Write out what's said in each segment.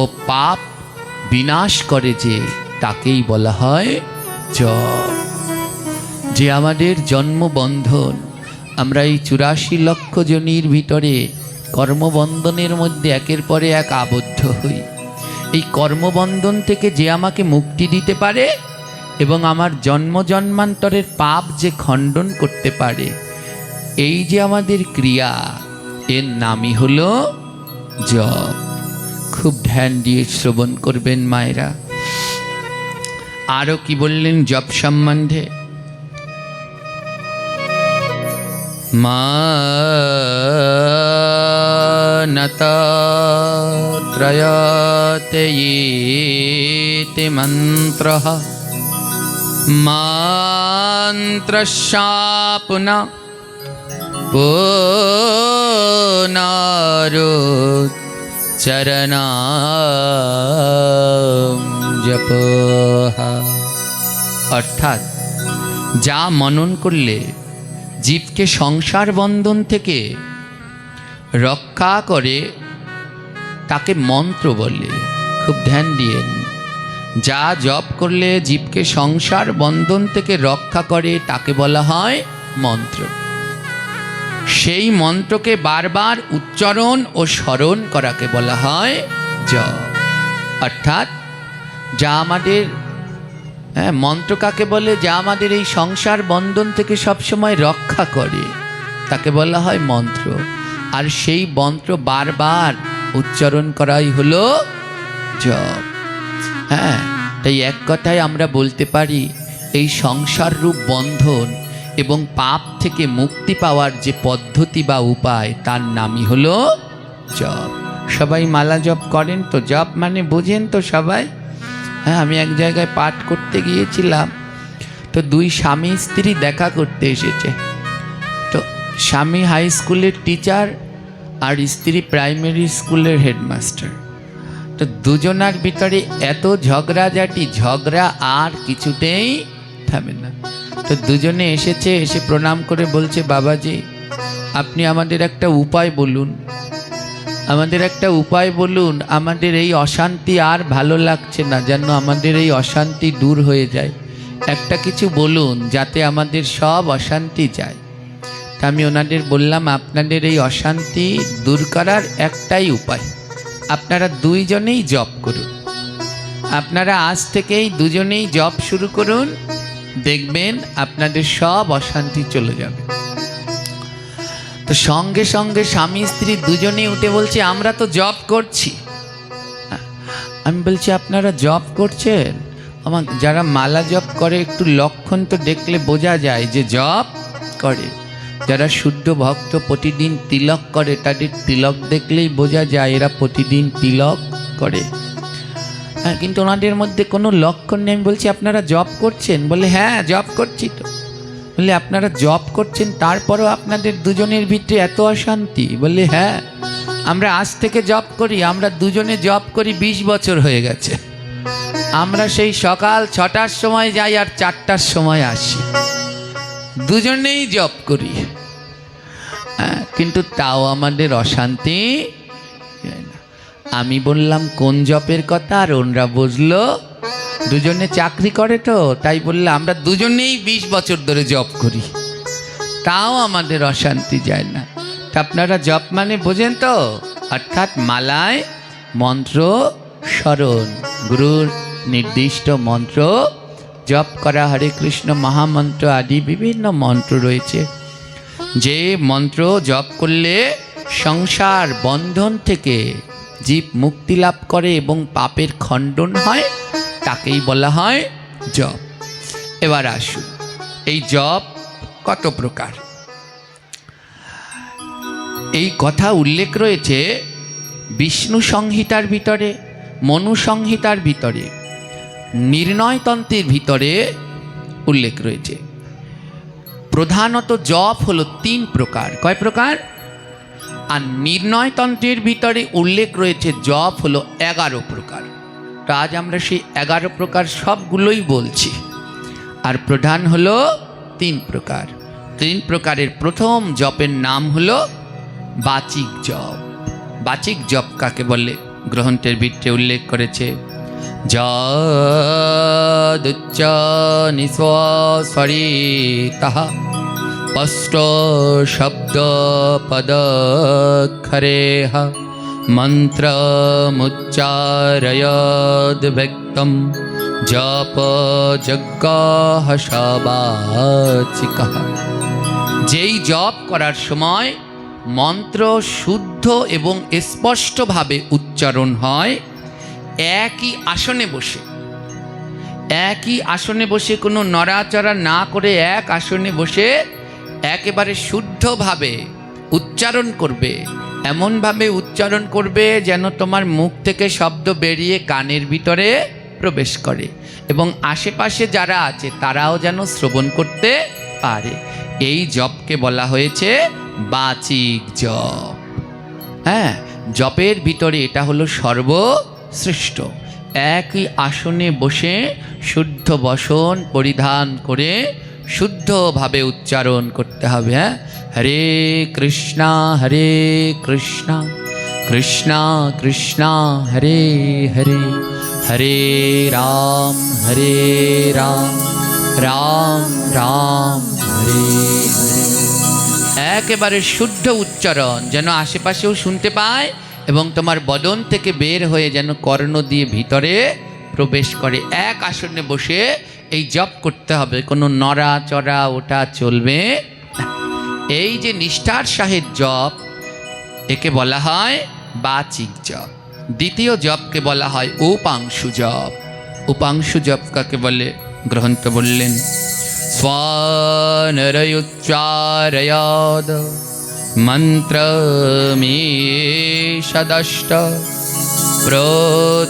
ও পাপ বিনাশ করে যে, তাকেই বলা হয় জপ। যে আমাদের জন্মবন্ধন, আমরা এই 84 লক্ষ জনের ভিতরে কর্মবন্ধনের মধ্যে একের পরে এক আবদ্ধ হই। এই কর্মবন্ধন থেকে যে আমাকে মুক্তি দিতে পারে এবং আমার জন্ম জন্মান্তরের পাপ যে খণ্ডন করতে পারে, এই যে আমাদের ক্রিয়া, এর নামই হলো জপ। খুব ধ্যান দিয়ে শ্রবণ করবেন মায়েরা। আরও কি বললেন জপ সম্বন্ধে? মানতত্রয়তে ইতি মন্ত্রঃ মন্ত্রশাপুনা পুনরুচ্চারণাম জপঃ। অর্থাৎ যা মনন করলে জীবকে সংসার বন্ধন থেকে রক্ষা করে তাকে মন্ত্র বলে। খুব ধ্যান দিয়েন। যা জপ করলে জীবকে সংসার বন্ধন থেকে রক্ষা করে তাকে বলা হয় মন্ত্র। সেই মন্ত্রকে বারবার উচ্চারণ ও স্মরণ করাকে বলা হয় জপ। অর্থাৎ যা আমাদের মন্ত্র কাকে বলে? যা আমাদের এই সংসার বন্ধন থেকে সবসময় রক্ষা করে তাকে বলা হয় মন্ত্র। আর সেই মন্ত্র বারবার উচ্চারণ করাই হলো জপ। তাই এক কথায় আমরা বলতে পারি, এই সংসার রূপ বন্ধন এবং পাপ থেকে মুক্তি পাওয়ার যে পদ্ধতি বা উপায়, তার নামই হলো জপ। সবাই মালা জপ করেন তো? জপ মানে বোঝেন তো সবাই? আমি এক জায়গায় পাঠ করতে গিয়েছিলাম, তো দুই স্বামী স্ত্রী দেখা করতে এসেছে। তো স্বামী হাই স্কুলের টিচার আর স্ত্রী প্রাইমারি স্কুলের হেডমাস্টার। তো দুজনার ভিতরে এত ঝগড়াঝাটি, ঝগড়া আর কিছুতেই থামে না। তো দুজনে এসেছে, এসে প্রণাম করে বলছে, বাবাজি আপনি আমাদের একটা উপায় বলুন, আমাদের একটা উপায় বলুন, আমাদের এই অশান্তি আর ভালো লাগছে না, যেন আমাদের এই অশান্তি দূর হয়ে যায়। একটা কিছু বলুন যাতে আমাদের সব অশান্তি যায়। তা আমি ওনাদের বললাম, আপনাদের এই অশান্তি দূর করার একটাই উপায়, আপনারা দুইজনেই জপ করুন। আপনারা আজ থেকেই দুজনেই জপ শুরু করুন, দেখবেন আপনাদের সব অশান্তি চলে যাবে। তো সঙ্গে সঙ্গে স্বামী স্ত্রী দুজনেই উঠে বলছে, আমরা তো জপ করছি। আমি বলছি, আপনারা জপ করছেন? আমার যারা মালা জপ করে একটু লক্ষণ তো দেখলে বোঝা যায় যে জপ করে। যারা শুদ্ধ ভক্ত প্রতিদিন তিলক করে, তাদের তিলক দেখলেই বোঝা যায় এরা প্রতিদিন তিলক করে। কিন্তু ওনাদের মধ্যে কোনো লক্ষণ নেই। আমি বলছি, আপনারা জপ করছেন? বলে, হ্যাঁ জপ করছি তো। বলে, আপনারা জপ করছেন তারপরও আপনাদের দুজনের ভিতরে এত অশান্তি? বলে, হ্যাঁ আমরা আজ থেকে জপ করি, আমরা দুজনে জপ করি 20 বছর হয়ে গেছে। আমরা সেই সকাল 6টার সময় যাই আর 4টার সময় আসি, দুজনেই জপ করি, কিন্তু তাও আমাদের অশান্তি। আমি বললাম কোন জপের কথা, আর ওনরা বুঝলো দুজনে চাকরি করে তো, তাই বললে আমরা দুজনেই 20 বছর ধরে জপ করি, তাও আমাদের অশান্তি যায় না। তা আপনারা জপ মানে বোঝেন তো? অর্থাৎ মালায় মন্ত্র স্মরণ, গুরুর নির্দিষ্ট মন্ত্র জপ করা। হরে কৃষ্ণ মহামন্ত্র আদি বিভিন্ন মন্ত্র রয়েছে, যে মন্ত্র জপ করলে সংসার বন্ধন থেকে জীব মুক্তি লাভ করে এবং পাপের খণ্ডন হয়, তাকেই বলা হয় জপ। এবার আসুন, এই জপ কত প্রকার এই কথা উল্লেখ রয়েছে বিষ্ণু সংহিতার ভিতরে, মনু সংহিতার ভিতরে, নির্ণয়তন্ত্রের ভিতরে উল্লেখ রয়েছে। প্রধানত জপ হলো 3 প্রকার। কয় প্রকার? আর নির্ণয়তন্ত্রের ভিতরে উল্লেখ রয়েছে জপ হলো 11 প্রকার। তো আজ আমরা সেই 11 প্রকার সবগুলোই বলছি। আর প্রধান হলো 3 প্রকার। 3 প্রকারের প্রথম জপের নাম হলো বাচিক জপ। বাচিক জপ কাকে বলে? গ্রন্থের ভিতরে উল্লেখ করেছে, যদুচ্চ নিঃস্বরিতঃ স্পষ্ট শব্দ পদক্ষরেহ মন্ত্রমুচ্চারয়দ ব্যক্তম জপ যজ্ঞ সবাচিকঃ। যেই জপ করার সময় মন্ত্র শুদ্ধ এবং স্পষ্টভাবে উচ্চারণ হয়, একই আসনে বসে কোনো নড়াচড়া না করে এক আসনে বসে একেবারে শুদ্ধভাবে উচ্চারণ করবে, এমনভাবে উচ্চারণ করবে যেন তোমার মুখ থেকে শব্দ বেরিয়ে কানের ভিতরে প্রবেশ করে এবং আশেপাশে যারা আছে তারাও যেন শ্রবণ করতে পারে। এই জপকে বলা হয়েছে বাচিক জপ। হ্যাঁ, জপের ভিতরে এটা হলো সর্বশ্রেষ্ঠ। একই আসনে বসে শুদ্ধ বসন পরিধান করে শুদ্ধভাবে উচ্চারণ করতে হবে। হ্যাঁ, হরে কৃষ্ণা কৃষ্ণা কৃষ্ণা হরে হরে, হরে রাম রাম রাম হরে হরে। একেবারে শুদ্ধ উচ্চারণ যেন আশেপাশেও শুনতে পায় এবং তোমার বদন থেকে বের হয়ে যেন কর্ণ দিয়ে ভিতরে প্রবেশ করে। এক আসনে বসে এই জপ করতে হবে, কোনো নড়াচড়া ওটা চলবে না। এই যে নিষ্ঠার সহিত জপ, একে বলা হয় বাচিক জপ। দ্বিতীয় জপকে বলা হয় উপাংশু জপ। উপাংশু জপ কাকে বলে? গ্রন্থ বললেন, স্বনরয়ুচ্চারয়াদ মন্ত্রমেষদষ্ট প্রচালয়তঃ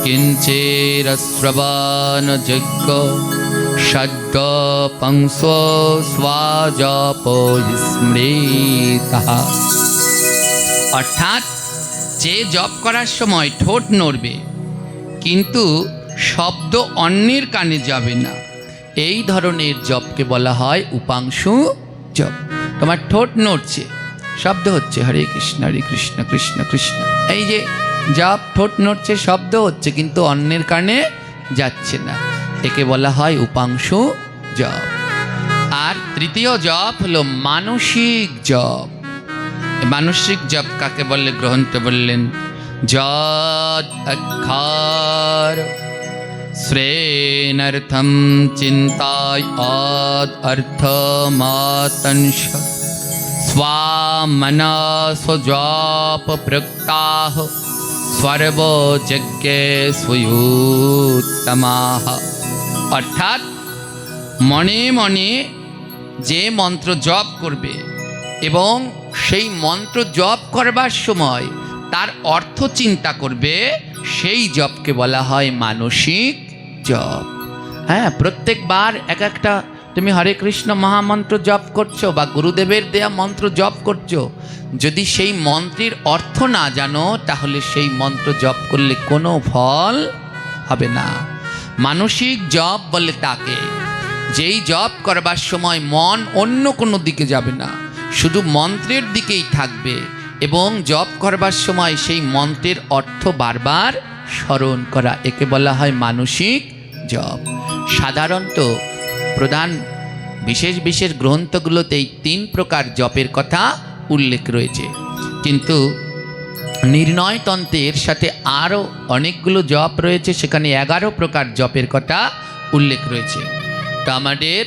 কিঞ্চিরশ্রবণযোগ্য ষড্গপংসো স্বাজপো স্মৃতঃ। অর্থাৎ যে জপ করার সময় ঠোঁট নড়বে কিন্তু শব্দ অন্যের কানে যাবে না, এই ধরনের জপকে বলা হয় উপাংশু জপ। তোমার ঠোঁট নড়ছে, শব্দ হচ্ছে হরে কৃষ্ণ কৃষ্ণ কৃষ্ণ, এই যে জপ, ঠোঁট নড়ছে, শব্দ হচ্ছে কিন্তু অন্যের কানে যাচ্ছে না, একে বলা হয় উপাংশু জপ। আর তৃতীয় জপ হলো মানসিক জপ। মানসিক জপ কাকে বলে? গ্রন্থ বললেন, যদ অক্ষর শ্রেণর্থম চিন্তায় অর্থমাতংশ স্বামনা স্বজপ প্রক্তাহ সর্বযজ্ঞে স্বয়ুত্তমাহ। অর্থাৎ মনে মনে যে মন্ত্র জপ করবে এবং সেই মন্ত্র জপ করবার সময় তার অর্থ চিন্তা করবে, সেই জপকে বলা হয় মানসিক জপ। হ্যাঁ, প্রত্যেকবার এক একটা তুমি হরে কৃষ্ণ মহামন্ত্র জপ করছো বা গুরুদেবের দেয়া মন্ত্র জপ করছো, যদি সেই মন্ত্রের অর্থ না জানো তাহলে সেই মন্ত্র জপ করলে কোনো ফল হবে না। মানসিক জপ বলে তাকে, যেই জপ করবার সময় মন অন্য কোনো দিকে যাবে না, শুধু মন্ত্রের দিকেই থাকবে এবং জপ করবার সময় সেই মন্ত্রের অর্থ বারবার স্মরণ করা, একে বলা হয় মানসিক জপ। সাধারণত প্রধান বিশেষ বিশেষ গ্রন্থগুলোতে এই 3 প্রকার জপের কথা উল্লেখ রয়েছে, কিন্তু নির্ণয়তন্ত্রের সাথে আরও অনেকগুলো জপ রয়েছে, সেখানে 11 প্রকার জপের কথা উল্লেখ রয়েছে। তো আমাদের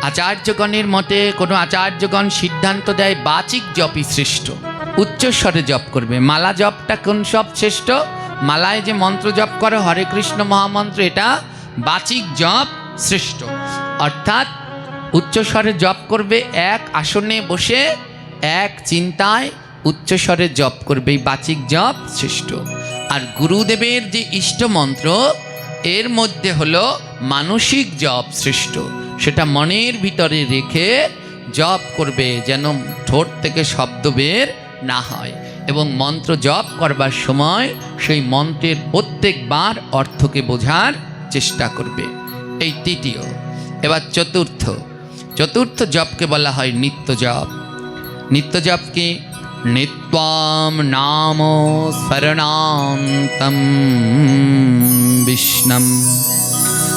আচার্যগণের মতে কোনো আচার্যগণ সিদ্ধান্ত দেয় বাচিক জপই শ্রেষ্ঠ, উচ্চস্বরে জপ করবে। মালা জপটা কোন সব শ্রেষ্ঠ? মালায় যে মন্ত্র জপ করো হরে কৃষ্ণ মহামন্ত্র, এটা বাচিক জপ শ্রেষ্ঠ। অর্থাৎ উচ্চস্বরে জপ করবে, এক আসনে বসে এক চিন্তায় উচ্চস্বরে জপ করবে, এই বাচিক জপ শ্রেষ্ঠ। আর গুরুদেবের যে ইষ্ট মন্ত্র, এর মধ্যে হলো মানসিক জপ শ্রেষ্ঠ, সেটা মনের ভিতরে রেখে জপ করবে যেন ঠোঁট থেকে শব্দ বের না হয়, এবং মন্ত্র জপ করবার সময় সেই মন্ত্রের প্রত্যেকবার অর্থকে বোঝার চেষ্টা করবে। এই তৃতীয়। এবার চতুর্থ জপকে বলা হয় নিত্য জপ। নিত্য জপ কি? নিত্যম নাম স্মরণান্তম বিষ্ণুম।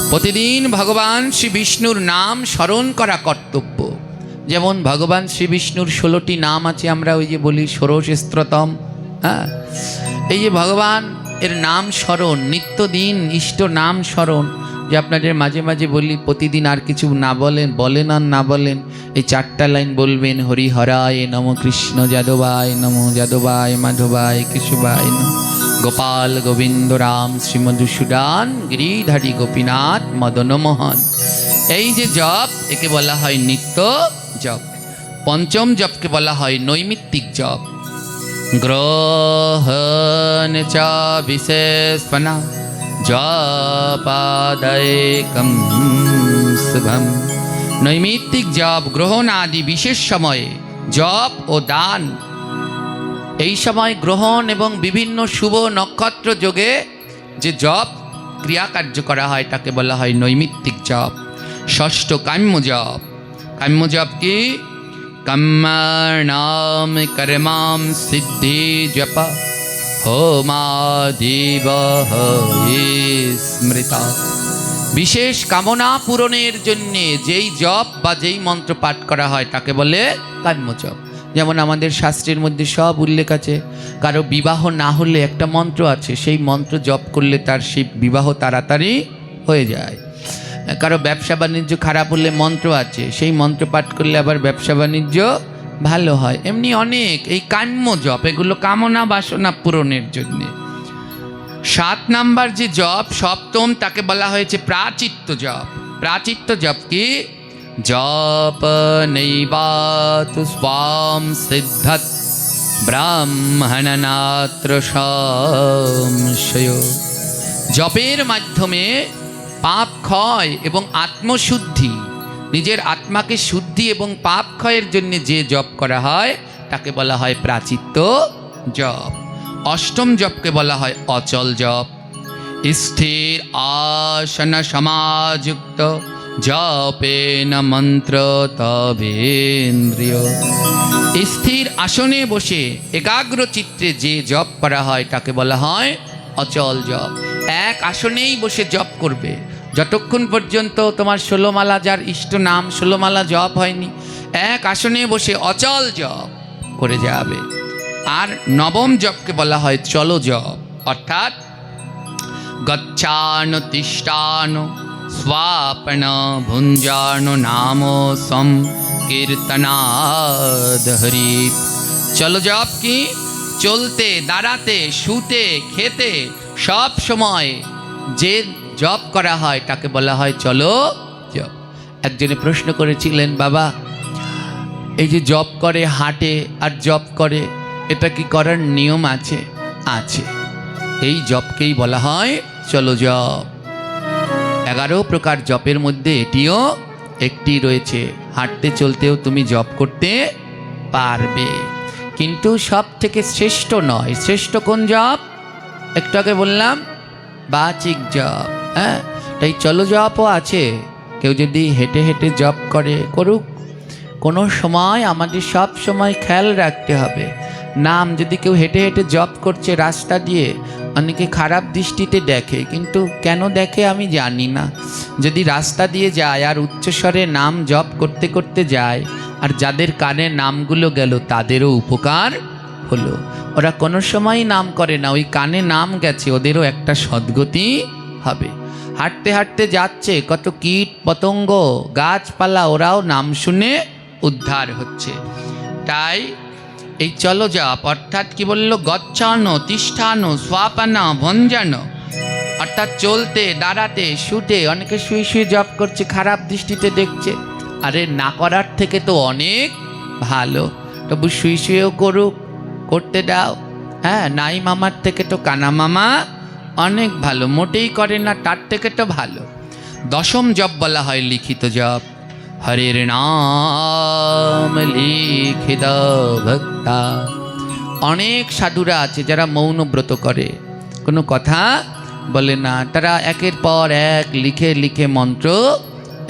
প্রতিদিন ভগবান শ্রী বিষ্ণুর নাম স্মরণ করা কর্তব্য। যেমন ভগবান শ্রী বিষ্ণুর 16টি নাম আছে, আমরা ওই যে বলি ষোড়শস্ত্রতম। হ্যাঁ, এই যে ভগবান এর নাম স্মরণ, নিত্যদিন ইষ্ট নাম স্মরণ, যে আপনাদের মাঝে মাঝে বলি প্রতিদিন আর কিছু না বলেন আর না বলেন, এই 4টা লাইন বলবেন। হরি হরায় নম, কৃষ্ণ যাদবায় নম, যাদবায় মাধবায় কেশবায় নম, গোপাল গোবিন্দ রাম শ্রীমধুসূদন গিরিধারী গোপীনাথ মদন মোহন। এই যে জপ, একে বলা হয় নিত্য জপ। পঞ্চম জপকে বলা হয় নৈমিত্তিক জপ। গ্রহণ চ বিশেষণা জপাদৈকম শুভম। নৈমিত্তিক জপ গ্রহণ আদি বিশেষ সময়ে জপ ও দান, এই সময় গ্রহণ এবং বিভিন্ন শুভ নক্ষত্র যোগে যে জপ ক্রিয়াকার্য করা হয় তাকে বলা হয় নৈমিত্তিক জপ। ষষ্ঠ কাম্য জপ। কাম্য জপ কি? কর্মণাম কর্মাম সিদ্ধি জপ হোমাদিব স্মৃতা। বিশেষ কামনা পূরণের জন্যে যেই জপ বা যেই মন্ত্র পাঠ করা হয় তাকে বলে কাম্য জপ। যেমন আমাদের শাস্ত্রের মধ্যে সব উল্লেখ আছে। কারো বিবাহ না হলে একটা মন্ত্র আছে, সেই মন্ত্র জপ করলে তার সেই বিবাহ তাড়াতাড়ি হয়ে যায়। কারো ব্যবসা বাণিজ্য খারাপ হলে মন্ত্র আছে, সেই মন্ত্র পাঠ করলে আবার ব্যবসা বাণিজ্য ভালো হয়। এমনি অনেক এই কাম্য জপ, এগুলো কামনা বাসনা পূরণের জন্যে। 7 নাম্বার যে জপ, সপ্তম, তাকে বলা হয়েছে প্রাচিত্য জপ। প্রাচিত্য জপ কি? জপ নৈবাতু স্বাম সিদ্ধত ব্রাহ্মণনাত্র সংশয়। জপের মাধ্যমে পাপ ক্ষয় এবং আত্মশুদ্ধি, নিজের আত্মাকে শুদ্ধি এবং পাপ ক্ষয়ের জন্য যে জপ করা হয় তাকে বলা হয় প্রাচিত্য জপ। অষ্টম জপকে বলা হয় অচল জপ। স্থির আসন সমাযুক্ত জপেন মন্ত্র তবেন্দ্রিয়। স্থির আসনে বসে একাগ্র চিত্তে যে জপ করা হয় তাকে বলা হয় অচল জপ। এক আসনেই বসে জপ করবে যতক্ষণ পর্যন্ত তোমার 16 মালা, যার ইষ্ট নাম 16 মালা জপ হয়নি, এক আসনে বসে অচল জপ করে যাবে। আর নবম জপকে বলা হয় চলো জপ, অর্থাৎ গচ্ছান তিষ্ঠান স্বাপন ভুঞ্জান নাম সংকীর্তনাদ হরি। চলো জপ কি? চলতে, দাঁড়াতে, শুতে, খেতে সব সময় যে জপ করা হয় তাকে বলা হয় চলো জপ। একজনে প্রশ্ন করেছিলেন, বাবা এই যে জপ করে, হাঁটে আর জপ করে, এটা কি করার নিয়ম আছে? আছে। এই জপকেই বলা হয় চলো জপ। 11 প্রকার জপের মধ্যে এটিও একটি রয়েছে। হাঁটতে চলতেও তুমি জপ করতে পারবে, কিন্তু সব থেকে শ্রেষ্ঠ নয়। শ্রেষ্ঠ কোন জপ? একটু আগে বললাম বাচিক জপ। হ্যাঁ, তাই চলো জপও আছে। কেউ যদি হেঁটে হেঁটে জপ করে, করুক। কোনো সময় আমাদের সব সময় খেয়াল রাখতে হবে, নাম যদি কেউ হেঁটে হেঁটে জপ করছে রাস্তা দিয়ে, অনেকে খারাপ দৃষ্টিতে দেখে, কিন্তু কেন দেখে আমি জানি না। যদি রাস্তা দিয়ে যায় আর উচ্চস্বরে নাম জপ করতে করতে যায়, আর যাদের কানে নামগুলো গেল তাদেরও উপকার হলো। ওরা কোনো সময়ই নাম করে না, ওই কানে নাম গেছে, ওদেরও একটা সদ্গতি হবে। হাঁটতে হাঁটতে যাচ্ছে, কত কীট পতঙ্গ গাছপালা, ওরাও নাম শুনে উদ্ধার হচ্ছে। তাই এই চলো জপ, অর্থাৎ কি বলল? গচ্ছানো তিষ্ঠানো স্বাপানা ভঞ্জানো, অর্থাৎ চলতে, দাঁড়াতে, শুতে। অনেকে শুয়ে শুয়ে জপ করছে, খারাপ দৃষ্টিতে দেখছে। আরে না করার থেকে তো অনেক ভালো। তবু শুয়ে শুয়েও করুক, করতে দাও। হ্যাঁ, নাই মামার থেকে তো কানা মামা অনেক ভালো। মোটেই করে না, তার থেকে তো ভালো। 10ম জপ বলা হয় লিখিত জপ। হরির নাম লিখিত ভক্তা। অনেক সাধুরা আছে যারা মৌন ব্রত করে, কোনো কথা বলে না। তারা একের পর এক লিখে লিখে মন্ত্র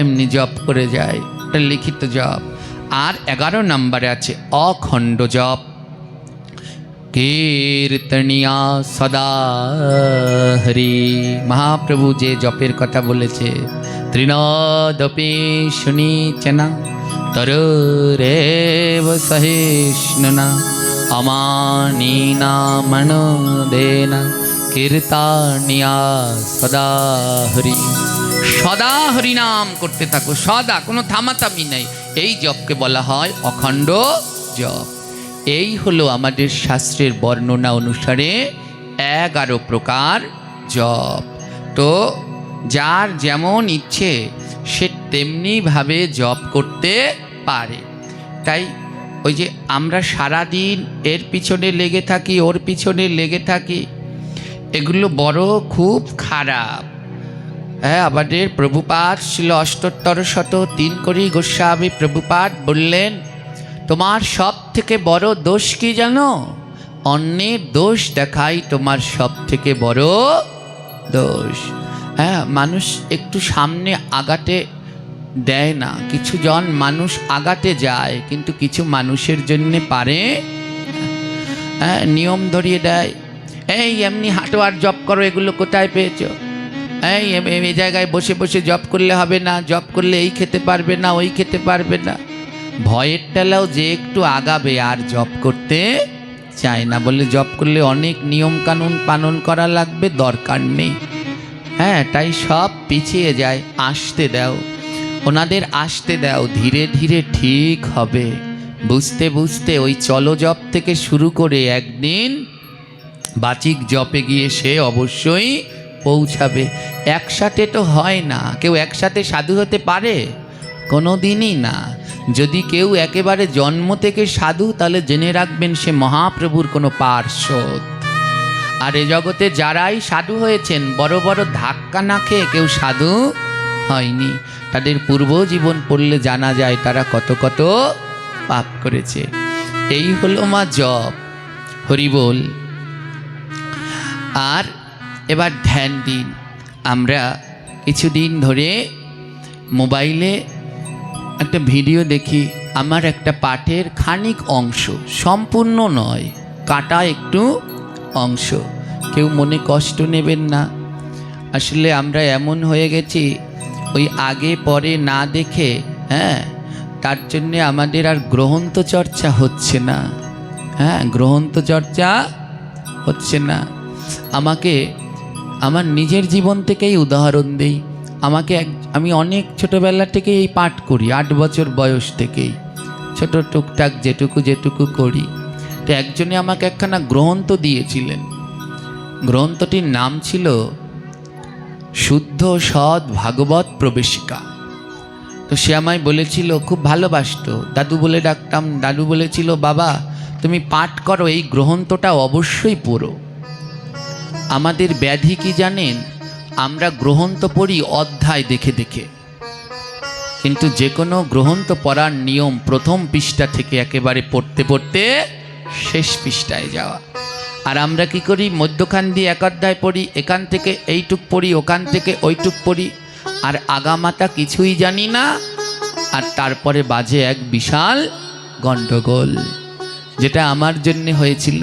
এমনি জপ করে যায়, এটা লিখিত জপ। আর 11 নম্বরে আছে অখণ্ড জপ। কীর্তনিয়া সদা হরি। মহাপ্রভু যে জপের কথা বলেছে, তৃণদপি শুনিচনা তরুরেব সহিষ্ণুনা অমানীনা মনোদেনা কীর্তনিয়া সদা হরি। সদা হরি নাম করতে থাকো, সদা, কোনো থামাথামি নেই। এই জপকে বলা হয় অখণ্ড জপ। এই হলো আমাদের শাস্ত্রের বর্ণনা অনুসারে 11 প্রকার জপ। তো যার যেমন ইচ্ছে সে তেমনিভাবে জপ করতে পারে। তাই ওই যে আমরা সারাদিন এর পিছনে লেগে থাকি, ওর পিছনে লেগে থাকি, এগুলো বড় খুব খারাপ। হ্যাঁ, আমাদের প্রভুপাদ ছিল অষ্টোত্তর শত 3 কোটি গোস্বামী প্রভুপাদ বললেন, তোমার সব থেকে বড় দোষ কি জানো? অন্যের দোষ দেখাই তোমার সব থেকে বড় দোষ। হ্যাঁ, মানুষ একটু সামনে আগাতে দেয় না, কিছু জন মানুষ আগাতে যায়, কিন্তু কিছু মানুষের জন্যে পারে, হ্যাঁ, নিয়ম ধরিয়ে দেয়। এই এমনি হাঁটো আর জপ করো, এগুলো কোথায় পেয়েছো? এই জায়গায় বসে বসে জপ করলে হবে না, জপ করলে এই খেতে পারবে না, ওই খেতে পারবে না। ভয়ের টেলাও যে একটু আগাবে আর জপ করতে চায় না, বলে জপ করলে অনেক নিয়ম কানুন পালন করা লাগবে, দরকার নেই। হ্যাঁ, তাই সব পিছিয়ে যায়। আসতে দাও, ওনাদের আসতে দাও, ধীরে ধীরে ঠিক হবে। বুঝতে বুঝতে ওই চলো জপ থেকে শুরু করে একদিন বাচিক জপে গিয়ে সে অবশ্যই পৌঁছাবে। একসাথে তো হয় না, কেউ একসাথে সাধু হতে পারে? কোনো দিনই না। যদি কেউ একেবারে জন্ম থেকে সাধু, তাহলে জেনে রাখবেন সে মহাপ্রভুর কোনো পার্শ্বদ। আর এ জগতে যারাই সাধু হয়েছেন, বড় বড় ধাক্কা না খেয়ে কেউ সাধু হয়নি। তাদের পূর্ব জীবন পড়লে জানা যায় তারা কত কত পাপ করেছে। এই হলো মা জপ। হরি বল। আর এবার ধ্যান দিন। আমরা কিছুদিন ধরে মোবাইলে একটা ভিডিও দেখি, আমার একটা পাঠের খানিক অংশ, সম্পূর্ণ নয়, কাটা একটু অংশ। কেউ মনে কষ্ট নেবেন না। আসলে আমরা এমন হয়ে গেছি, ওই আগে পরে না দেখে, হ্যাঁ, তার জন্যে আমাদের আর গ্রন্থ চর্চা হচ্ছে না। হ্যাঁ, গ্রন্থ চর্চা হচ্ছে না। আমাকে আমার নিজের জীবন থেকেই উদাহরণ দেই। আমি অনেক ছোটোবেলা থেকে এই পাঠ করি, 8 বছর বয়স থেকেই, ছোট টুকটাক যেটুকু করি। তো একজনে আমাকে একখানা গ্রন্থ দিয়েছিলেন। গ্রন্থটির নাম ছিল শুদ্ধ সৎ ভাগবত প্রবেশিকা। তো সে আমায় বলেছিল, খুব ভালোবাসতো, দাদু বলে ডাকতাম। দাদু বলেছিল, বাবা তুমি পাঠ করো, এই গ্রন্থটা অবশ্যই পড়ো। আমাদের ব্যাধি কি জানেন? আমরা গ্রন্থ পড়ি অধ্যায় দেখে দেখে, কিন্তু যে কোনো গ্রন্থ পড়ার নিয়ম প্রথম পৃষ্ঠা থেকে একেবারে পড়তে পড়তে শেষ পৃষ্ঠায় যাওয়া। আর আমরা কি করি? মধ্যখান দিয়ে এক অধ্যায় পড়ি, এখান থেকে এইটুক পড়ি, ওখান থেকে ওইটুক পড়ি, আর আগামাতা কিছুই জানি না। আর তারপরে বাজে এক বিশাল গণ্ডগোল, যেটা আমার জন্যে হয়েছিল।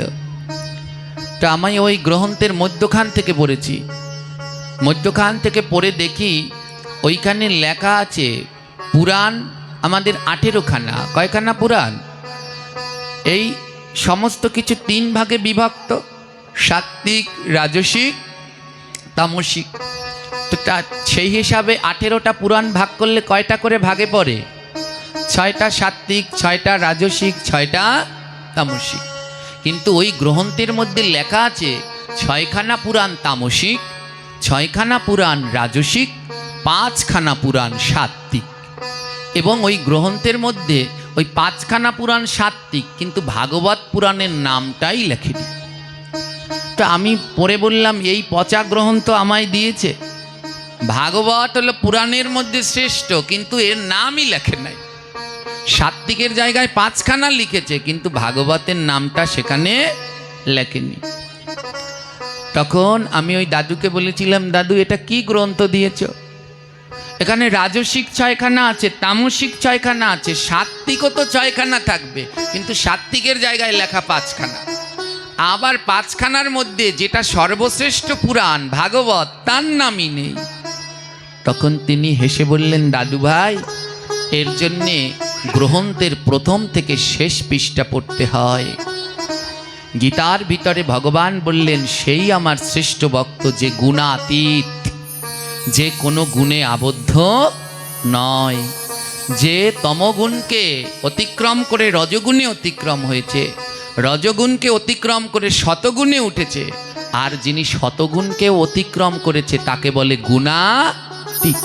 তো আমি ওই গ্রন্থের মধ্যখান থেকে পড়েছি। মধ্যখান থেকে পড়ে দেখি ওইখানে লেখা আছে পুরাণ আমাদের 18খানা। কয়খানা পুরাণ? এই সমস্ত কিছু 3 ভাগে বিভক্ত, সাত্ত্বিক, রাজসিক, তামসিক। তো সেই হিসাবে 18টা পুরাণ ভাগ করলে কয়টা করে ভাগে পড়ে? 6টা সাত্ত্বিক, 6টা রাজসিক, 6টা তামসিক। কিন্তু ওই গ্রন্থের মধ্যে লেখা আছে 6খানা পুরাণ তামসিক, 6খানা পুরাণ রাজসিক, 5খানা পুরাণ সাত্ত্বিক। এবং ওই গ্রন্থের মধ্যে ওই 5খানা পুরাণ সাত্ত্বিক, কিন্তু ভাগবত পুরাণের নামটাই লেখেনি। তো আমি পড়ে বললাম, এই পচা গ্রন্থ আমায় দিয়েছে। ভাগবত হলো পুরাণের মধ্যে শ্রেষ্ঠ, কিন্তু এর নামই লেখে নাই। সাত্ত্বিকের জায়গায় 5খানা লিখেছে, কিন্তু ভাগবতের নামটা সেখানে লেখেনি। তখন আমি ওই দাদুকে বলেছিলাম, দাদু এটা কি গ্রন্থ দিয়েছ? এখানে রাজসিক 6খানা আছে, তামসিক 6খানা আছে, সাত্ত্বিকও তো 6খানা থাকবে, কিন্তু সাত্ত্বিকের জায়গায় লেখা 5খানা। আবার 5খানার মধ্যে যেটা সর্বশ্রেষ্ঠ পুরাণ ভাগবত, তার নামই নেই। তখন তিনি হেসে বললেন, দাদু ভাই, এর জন্যে গ্রন্থের প্রথম থেকে শেষ পৃষ্ঠা পড়তে হয়। গীতার ভিতরে ভগবান বললেন, সেই আমার শ্রেষ্ঠ ভক্ত যে গুণাতীত, যে কোনো গুণে আবদ্ধ নয়, যে তমগুণকে অতিক্রম করে রজগুণে অতিক্রম হয়েছে, রজগুণকে অতিক্রম করে শতগুণে উঠেছে, আর যিনি শতগুণকে অতিক্রম করেছে তাকে বলে গুণাতীত।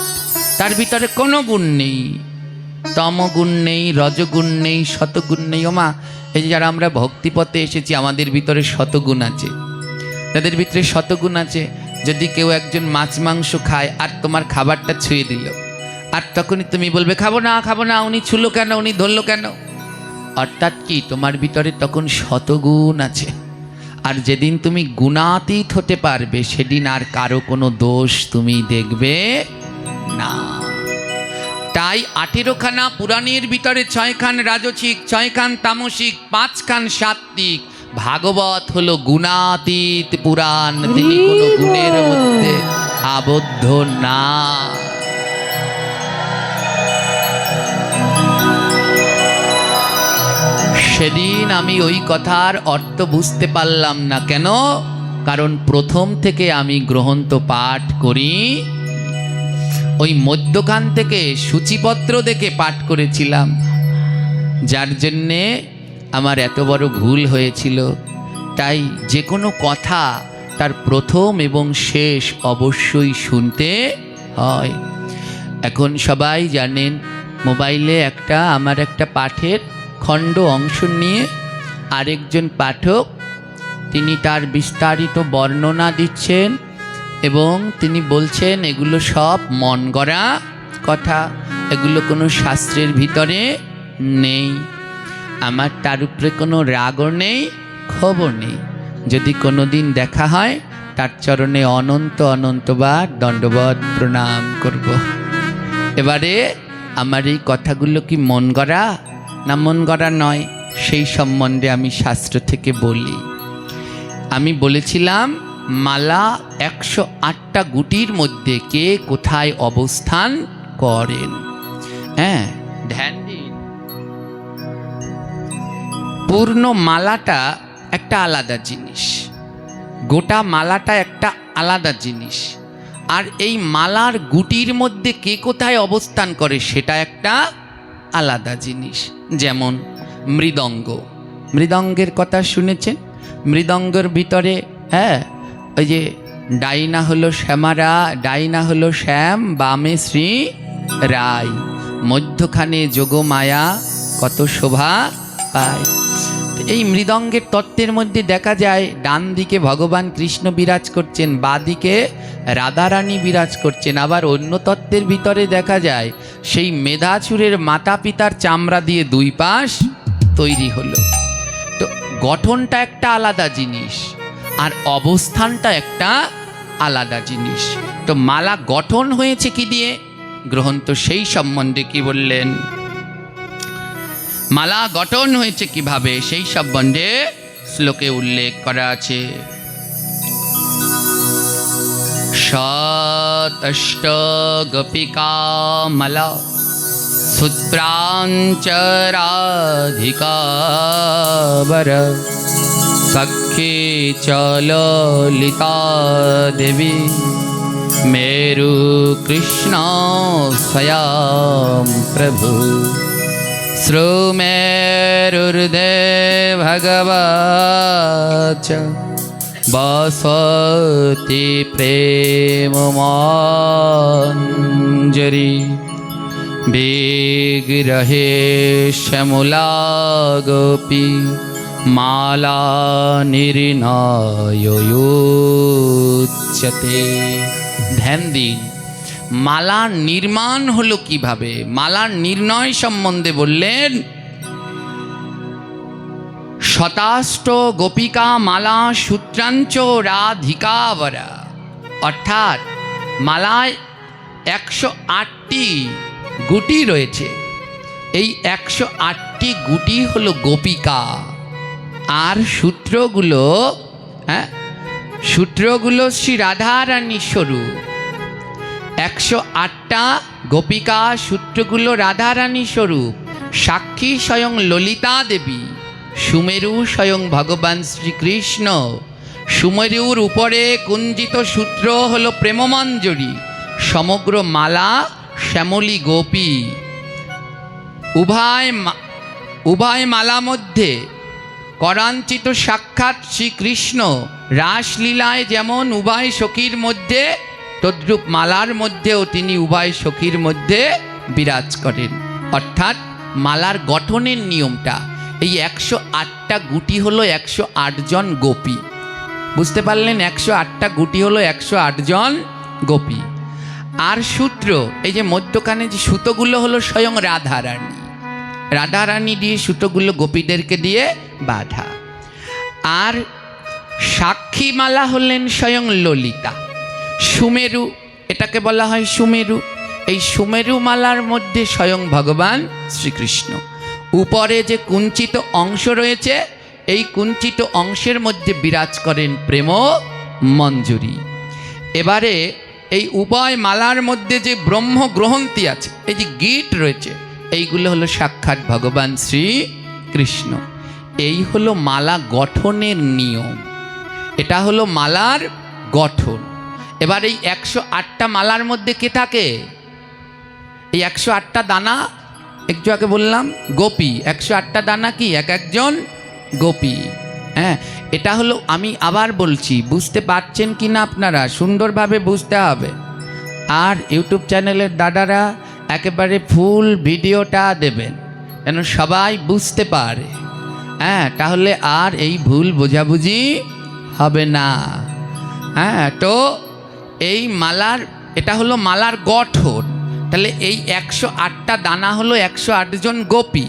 তার ভিতরে কোনো গুণ নেই, তমগুণ নেই, রজগুণ নেই, শতগুণ নেই। ওমা, এই যে যারা আমরা ভক্তিপথে এসেছি, আমাদের ভিতরে শতগুণ আছে, যাদের ভিতরে শতগুণ আছে, যদি কেউ একজন মাছ মাংস খায় আর তোমার খাবারটা ছুঁয়ে দিল, আর তখনই তুমি বলবে খাবো না, খাবো না, উনি ছুলো কেন, উনি ধরলো কেন? অর্থাৎ কি, তোমার ভিতরে তখন শতগুণ আছে। আর যেদিন তুমি গুণাতীত হতে পারবে, সেদিন আর কারো কোনো দোষ তুমি দেখবে না। তাই 18খানা পুরাণের ভিতরে 6খান রাজসিক, 6খান তামসিক, 5খান সাত্ত্বিক। ভাগবত হলো গুণাতীত পুরাণ, তিনি কোনো গুণের মধ্যে আবদ্ধ না। সেদিন আমি ওই কথার অর্থ বুঝতে পারলাম না। কেন? কারণ প্রথম থেকে আমি গ্রন্থ পাঠ করি, ওই মধ্যখান থেকে সূচিপত্র দেখে পাঠ করেছিলাম, যার জন্যে আমার এত বড় ভুল হয়েছিল। তাই যে কোনো কথা তার প্রথম এবং শেষ অবশ্যই শুনতে হয়। এখন সবাই জানেন, মোবাইলে আমার একটা পাঠের খণ্ড অংশ নিয়ে আরেকজন পাঠক তিনি তার বিস্তারিত বর্ণনা দিচ্ছেন এবং তিনি বলছেন এগুলো সব মন গড়া কথা, এগুলো কোনো শাস্ত্রের ভিতরে নেই। আমার তার উপরে কোনো রাগও নেই, ক্ষোভও নেই। যদি কোনো দিন দেখা হয়, তার চরণে অনন্ত অনন্তবার দণ্ডবত প্রণাম করব। এবারে আমার এই কথাগুলো কি মন গড়া না মন গড়া নয়, সেই সম্বন্ধে আমি শাস্ত্র থেকে বলি। আমি বলেছিলাম, মালা 108টা গুটির মধ্যে কে কোথায় অবস্থান করেন। হ্যাঁ, ধ্যান দিন। পূর্ণ মালাটা একটা আলাদা জিনিস, গোটা মালাটা একটা আলাদা জিনিস, আর এই মালার গুটির মধ্যে কে কোথায় অবস্থান করে সেটা একটা আলাদা জিনিস। যেমন মৃদঙ্গ, মৃদঙ্গের কথা শুনেছেন? মৃদঙ্গের ভিতরে ওই যে ডাইনা হলো শ্যামারা, ডাইনা হলো শ্যাম, বামে শ্রী রায়, মধ্যখানে যোগমায়া কত শোভা পায়। এই মৃদঙ্গের তত্ত্বের মধ্যে দেখা যায়, ডান দিকে ভগবান কৃষ্ণ বিরাজ করছেন, বাঁ দিকে রাধারানী বিরাজ করছেন। আবার অন্য তত্ত্বের ভিতরে দেখা যায়, সেই মেধাচুরের মাতা পিতার চামড়া দিয়ে দুই পাশ তৈরি হলো। তো গঠনটা একটা আলাদা জিনিস, আর অবস্থানটা একটা আলাদা জিনিস। তো মালা গঠন হয়েছে কি দিয়ে? গ্রন্থ সেই সম্বন্ধে কি বললেন, মালা গঠন হয়েছে কিভাবে সেই সম্বন্ধে শ্লোকে উল্লেখ করা আছে। শতষ্ট গোপিকা মালা সূত্রাঞ্চরাধিকা বর সখ্যে চ ললিতা দেবী মেরু কৃষ্ণ স্বয়ং প্রভু শ্রুমেরুর্দে ভগবচ বসতি প্রেমমঞ্জরি বিগ্রহে শ্যামলা গোপী মালা নির্ণয়োচ্যতে। ধ্যান দিন, মালার নির্মাণ হলো কিভাবে, মালার নির্ণয় সম্বন্ধে বললেন, শতাষ্ট গোপিকা মালা সূত্রাঞ্চ রাধিকাবরা। অর্থাৎ মালায় 108টি গুটি রয়েছে। এই 108টি গুটি হলো গোপিকা। আর সূত্রগুলো সূত্রগুলো শ্রী রাধারানীর স্বরূপ। 108টা গোপিকা সূত্রগুলো রাধারানীর স্বরূপ। সাক্ষী স্বয়ং ললিতা দেবী, সুমেরু স্বয়ং ভগবান শ্রীকৃষ্ণ। সুমেরুর উপরে কুঞ্জিত সূত্র হলো প্রেমমঞ্জরি, সমগ্র মালা শ্যামলী গোপী। উভয় মালা মধ্যে করাঞ্চিত সাক্ষাৎ শ্রীকৃষ্ণ। রাসলীলায় যেমন উভয় সখীর মধ্যে, তদ্রূপ মালার মধ্যেও তিনি উভয় সখীর মধ্যে বিরাজ করেন। অর্থাৎ মালার গঠনের নিয়মটা, এই 108টা গুটি হলো 108 জন গোপী। বুঝতে পারলেন? 108টা গুটি হলো 108 জন গোপী। আর সূত্র, এই যে মধ্যখানে যে সুতোগুলো হলো স্বয়ং রাধারানী। রাধারানী দিয়ে সুতোগুলো গোপীদেরকে দিয়ে বাঁধা। আর সাক্ষী মালা হলেন স্বয়ং ললিতা। সুমেরু, এটাকে বলা হয় সুমেরু। এই সুমেরু মালার মধ্যে স্বয়ং ভগবান শ্রীকৃষ্ণ। উপরে যে কুঞ্চিত অংশ রয়েছে, এই কুঞ্চিত অংশের মধ্যে বিরাজ করেন প্রেম মঞ্জুরি। এবারে এই উভয় মালার মধ্যে যে ব্রহ্ম গ্রহন্তি আছে, এই যে গীট রয়েছে, এইগুলো হলো সাক্ষাৎ ভগবান শ্রীকৃষ্ণ। এই হলো মালা গঠনের নিয়ম। এটা হলো মালার গঠন। এবার এই 108টা মালার মধ্যে কে থাকে? এই 108টা দানা, একটু আগে বললাম গোপী। 108টা দানা কি? এক একজন গোপী। হ্যাঁ, এটা হলো, আমি আবার বলছি, বুঝতে পারছেন কি না আপনারা? সুন্দরভাবে বুঝতে হবে। আর ইউটিউব চ্যানেলের দাদারা একেবারে ফুল ভিডিওটা দেবেন যেন সবাই বুঝতে পারে। হ্যাঁ, তাহলে আর এই ভুল বোঝাবুঝি হবে না। হ্যাঁ, তো এই মালার, এটা হলো মালার গঠন। তাহলে এই 108টা দানা হলো 108 জন গোপী।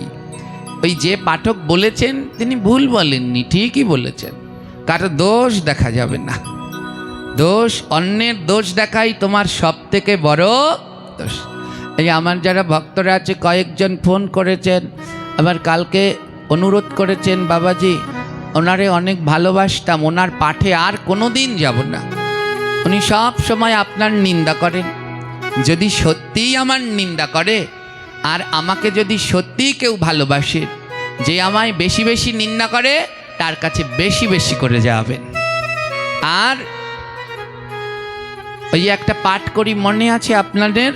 ওই যে পাঠক বলেছেন তিনি ভুল বলেননি, ঠিকই বলেছেন। কারো দোষ দেখা যাবে না। দোষ, অন্যের দোষ দেখাই তোমার সব থেকে বড় দোষ। এই আমার যারা ভক্তরা আছে, কয়েকজন ফোন করেছেন, আবার কালকে অনুরোধ করেছেন, বাবাজি ওনারে অনেক ভালোবাসতাম, ওনার পাঠে আর কোনো দিন যাব না। উনি সব সময় আপনার নিন্দা করেন। যদি সত্যিই আমার নিন্দা করে, আর আমাকে যদি সত্যিই কেউ ভালোবাসে, যে আমায় বেশি বেশি নিন্দা করে তার কাছে বেশি বেশি করে যাবেন। আর ওই একটা পাঠ করি, মনে আছে আপনাদের?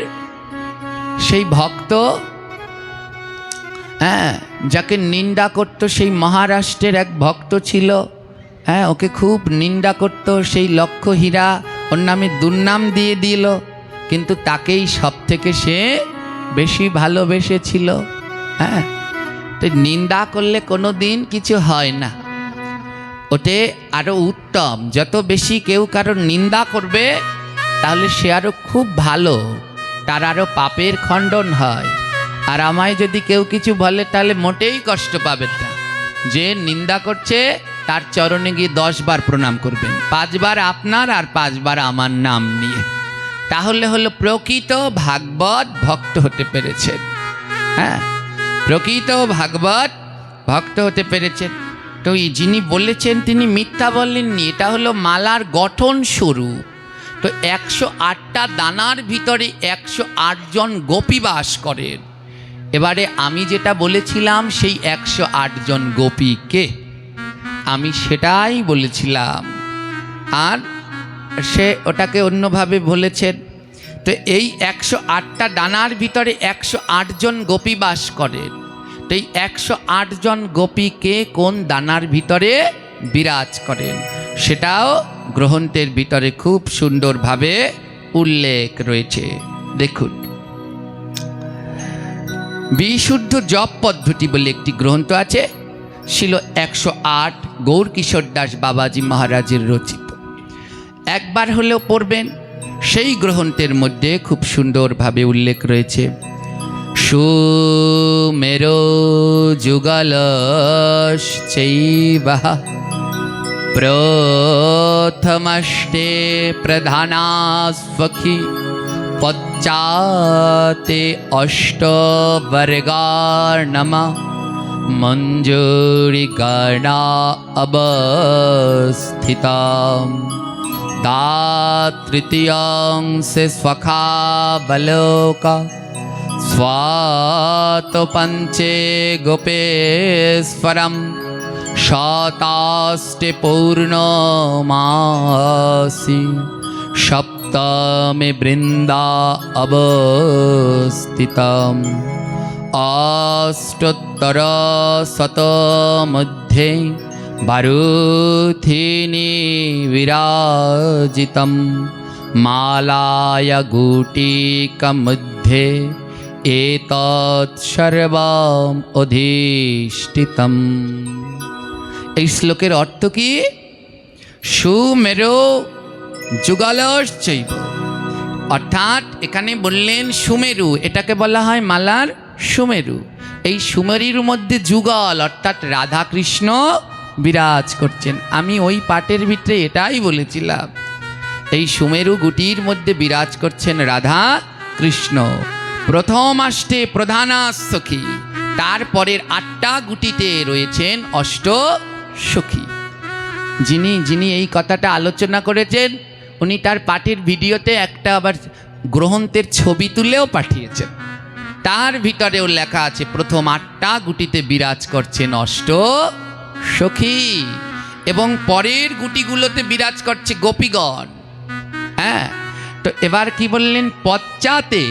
সেই ভক্ত, হ্যাঁ, যাকে নিন্দা করত, সেই মহারাষ্ট্রের এক ভক্ত ছিল। হ্যাঁ, ওকে খুব নিন্দা করত, সেই লক্ষ হীরা ওর নামে দুর্নাম দিয়ে দিল, কিন্তু তাকেই সব থেকে সে বেশি ভালোবেসেছিল। হ্যাঁ, তো নিন্দা করলে কোনো দিন কিছু হয় না। ওতে আরও উত্তম, যত বেশি কেউ কারোর নিন্দা করবে তাহলে সে আরও খুব ভালো, তার আরও পাপের খণ্ডন হয়। আর আমায় যদি কেউ কিছু বলে তাহলে মোটেই কষ্ট পাবেন না। যে নিন্দা করছে তার চরণে গিয়ে 10 বার প্রণাম করবেন, 5 বার আপনার আর 5 বার আমার নাম নিয়ে। তাহলে হলো প্রকৃত ভাগবত ভক্ত হতে পেরেছেন। হ্যাঁ, প্রকৃত ভাগবত ভক্ত হতে পেরেছেন। তো এই যিনি বলেছেন তিনি মিথ্যা বলেননি, এটা হলো মালার গঠন স্বরূপ। তো 108টা দানার ভিতরে 108 জন গোপী বাস করেন। এবারে আমি যেটা বলেছিলাম সেই 108 জন গোপীকে আমি সেটাই বলেছিলাম, আর সে ওটাকে অন্যভাবে বলেছেন। তো এই 108টা দানার ভিতরে 108 জন গোপী বাস করেন। তো এই 108 জন গোপীকে কোন দানার ভিতরে বিরাজ করেন সেটাও গ্রন্থের ভিতরে খুব সুন্দরভাবে উল্লেখ রয়েছে। দেখুন, বিশুদ্ধ জপ পদ্ধতি বলে একটি গ্রন্থ আছে, ছিল 108 গৌরকিশোর দাস বাবাজি মহারাজের রচিত। একবার হলেও পড়বেন। সেই গ্রন্থের মধ্যে খুব সুন্দরভাবে উল্লেখ রয়েছে, সুমেরো যুগলশ্চৈব প্রথমষ্টে প্রধানাস্বখী পদ্ম पश्चाते अष्टवर्गार्णमा मञ्जूरिगणा अवस्थिताम् तृतीयांसे स्वखावलोका स्वातपञ्चे गोपेश्वरं शताष्टे पूर्णमासि सप्तमे बृन्दा अवस्थितम् अष्टोत्तरशतमध्ये बारूथिनी विराजितं मालाया गुटिकामध्ये एतत् सर्वम् अधिष्ठितम्। এই শ্লোকের অর্থ কি? সুমেরু যুগলশ্চৈব, অর্থাৎ এখানে বললেন সুমেরু, এটাকে বলা হয় মালার সুমেরু। এই সুমেরুর মধ্যে যুগল অর্থাৎ রাধা কৃষ্ণ বিরাজ করছেন। আমি ওই পাঠের ভিতরে এটাই বলেছিলাম, এই সুমেরু গুটির মধ্যে বিরাজ করছেন রাধা কৃষ্ণ। প্রথম আষ্টে প্রধানা সখী, তারপরের 8টা গুটিতে রয়েছেন অষ্ট সখী। যিনি এই কথাটা আলোচনা করেছেন উনি তার পাঠের ভিডিওতে একটা আবার গ্রন্থের ছবি তুলেও পাঠিয়েছেন। তার ভিতরেও লেখা আছে প্রথম 8টা গুটিতে বিরাজ করছেন অষ্ট সখী এবং পরের গুটিগুলোতে বিরাজ করছে গোপীগণ। হ্যাঁ, তো এবার কি বললেন? পশ্চাতে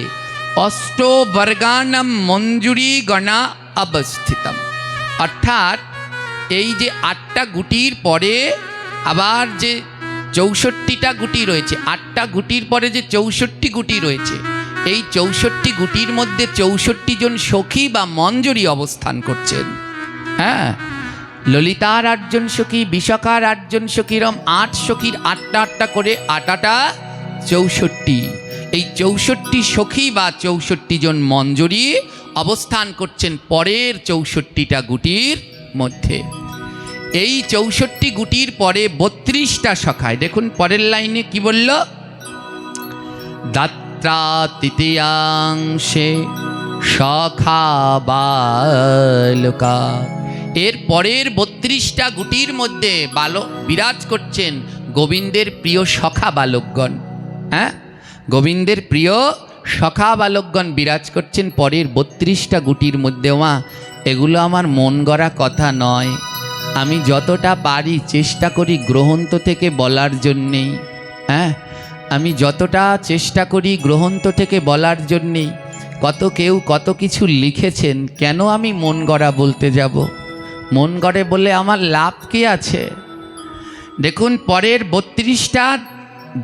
অষ্টবর্গানাম মঞ্জুরি গণা অবস্থিতম, অর্থাৎ এই যে 8টা গুটির পরে আবার যে 64টা গুটি রয়েছে, 8টা গুটির পরে যে 64 গুটি রয়েছে, এই 64 গুটির মধ্যে 64 জন সখী বা মঞ্জুরি অবস্থান করছেন। হ্যাঁ, ললিতার 8 জন সখী, বিশাখার 8 জন সখীরম 8 সখীর 8টা করে 8টা 64। এই 64 সখী বা 64 জন মঞ্জুরি অবস্থান করছেন পরের 64টা গুটির মধ্যে। এই 64 গুটির পরে 32টা সখায়, দেখুন পরের লাইনে কি বলল? দাত্রা তৃতীয়াংশে সখা বালকা, এর পরের 32টা গুটির মধ্যে বিরাজ করছেন গোবিন্দের প্রিয় সখা বালকগণ। হ্যাঁ, গোবিন্দের প্রিয় সখা বালকগণ বিরাজ করছেন পরের 32টা গুটির মধ্যে। মা, এগুলো আমার মন গড়া কথা নয়, আমি যতটা পারি চেষ্টা করি গ্রন্থ থেকে বলার জন্যেই। হ্যাঁ, আমি যতটা চেষ্টা করি গ্রন্থ থেকে বলার জন্যেই। কেউ কত কিছু লিখেছেন, কেন আমি মন গড়া বলতে যাব? মন গড়ে বলে আমার লাভ কি আছে? দেখুন পরের 32টা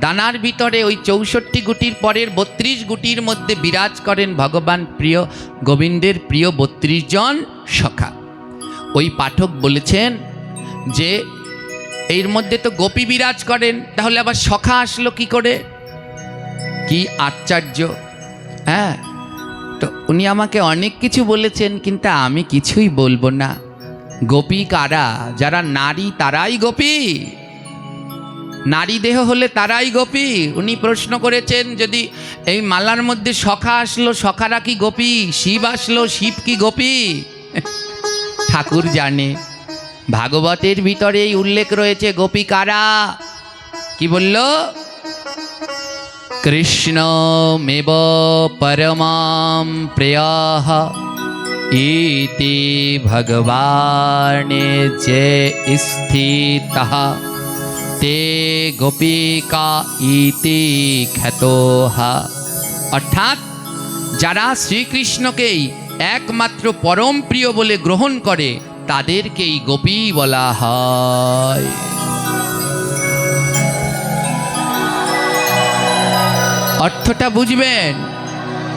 দানার ভিতরে ওই 64 গুটির পরের 32 গুটির মধ্যে বিরাজ করেন ভগবান প্রিয় গোবিন্দের প্রিয় 32 জন সখা। ওই পাঠক বলেছেন যে এর মধ্যে তো গোপী বিরাজ করেন, তাহলে আবার সখা আসলো কি করে? কি আশ্চর্য! হ্যাঁ, তো উনি আমাকে অনেক কিছু বলেছেন, কিন্তু আমি কিছুই বলবো না। গোপী কারা? যারা নারী তারাই গোপী, নারী দেহ হলে তারাই গোপী। উনি প্রশ্ন করেছেন, যদি এই মালার মধ্যে সখা আসলো, সখারা কি গোপী? শিব আসলো, শিব কি গোপী? ঠাকুর জানে। ভাগবতের ভিতরে এই উল্লেখ রয়েছে গোপী কারা। কি বলল? কৃষ্ণ মেব পরমাম প্রিয়ঃ ইতি ভগবানে যে স্থিতঃ তে গোপিকা ইতি খ্যাতঃ, অর্থাৎ যারা শ্রীকৃষ্ণকেই একমাত্র পরম প্রিয় বলে গ্রহণ করে তাদেরকেই গোপী বলা হয়। অর্থটা বুঝবেন।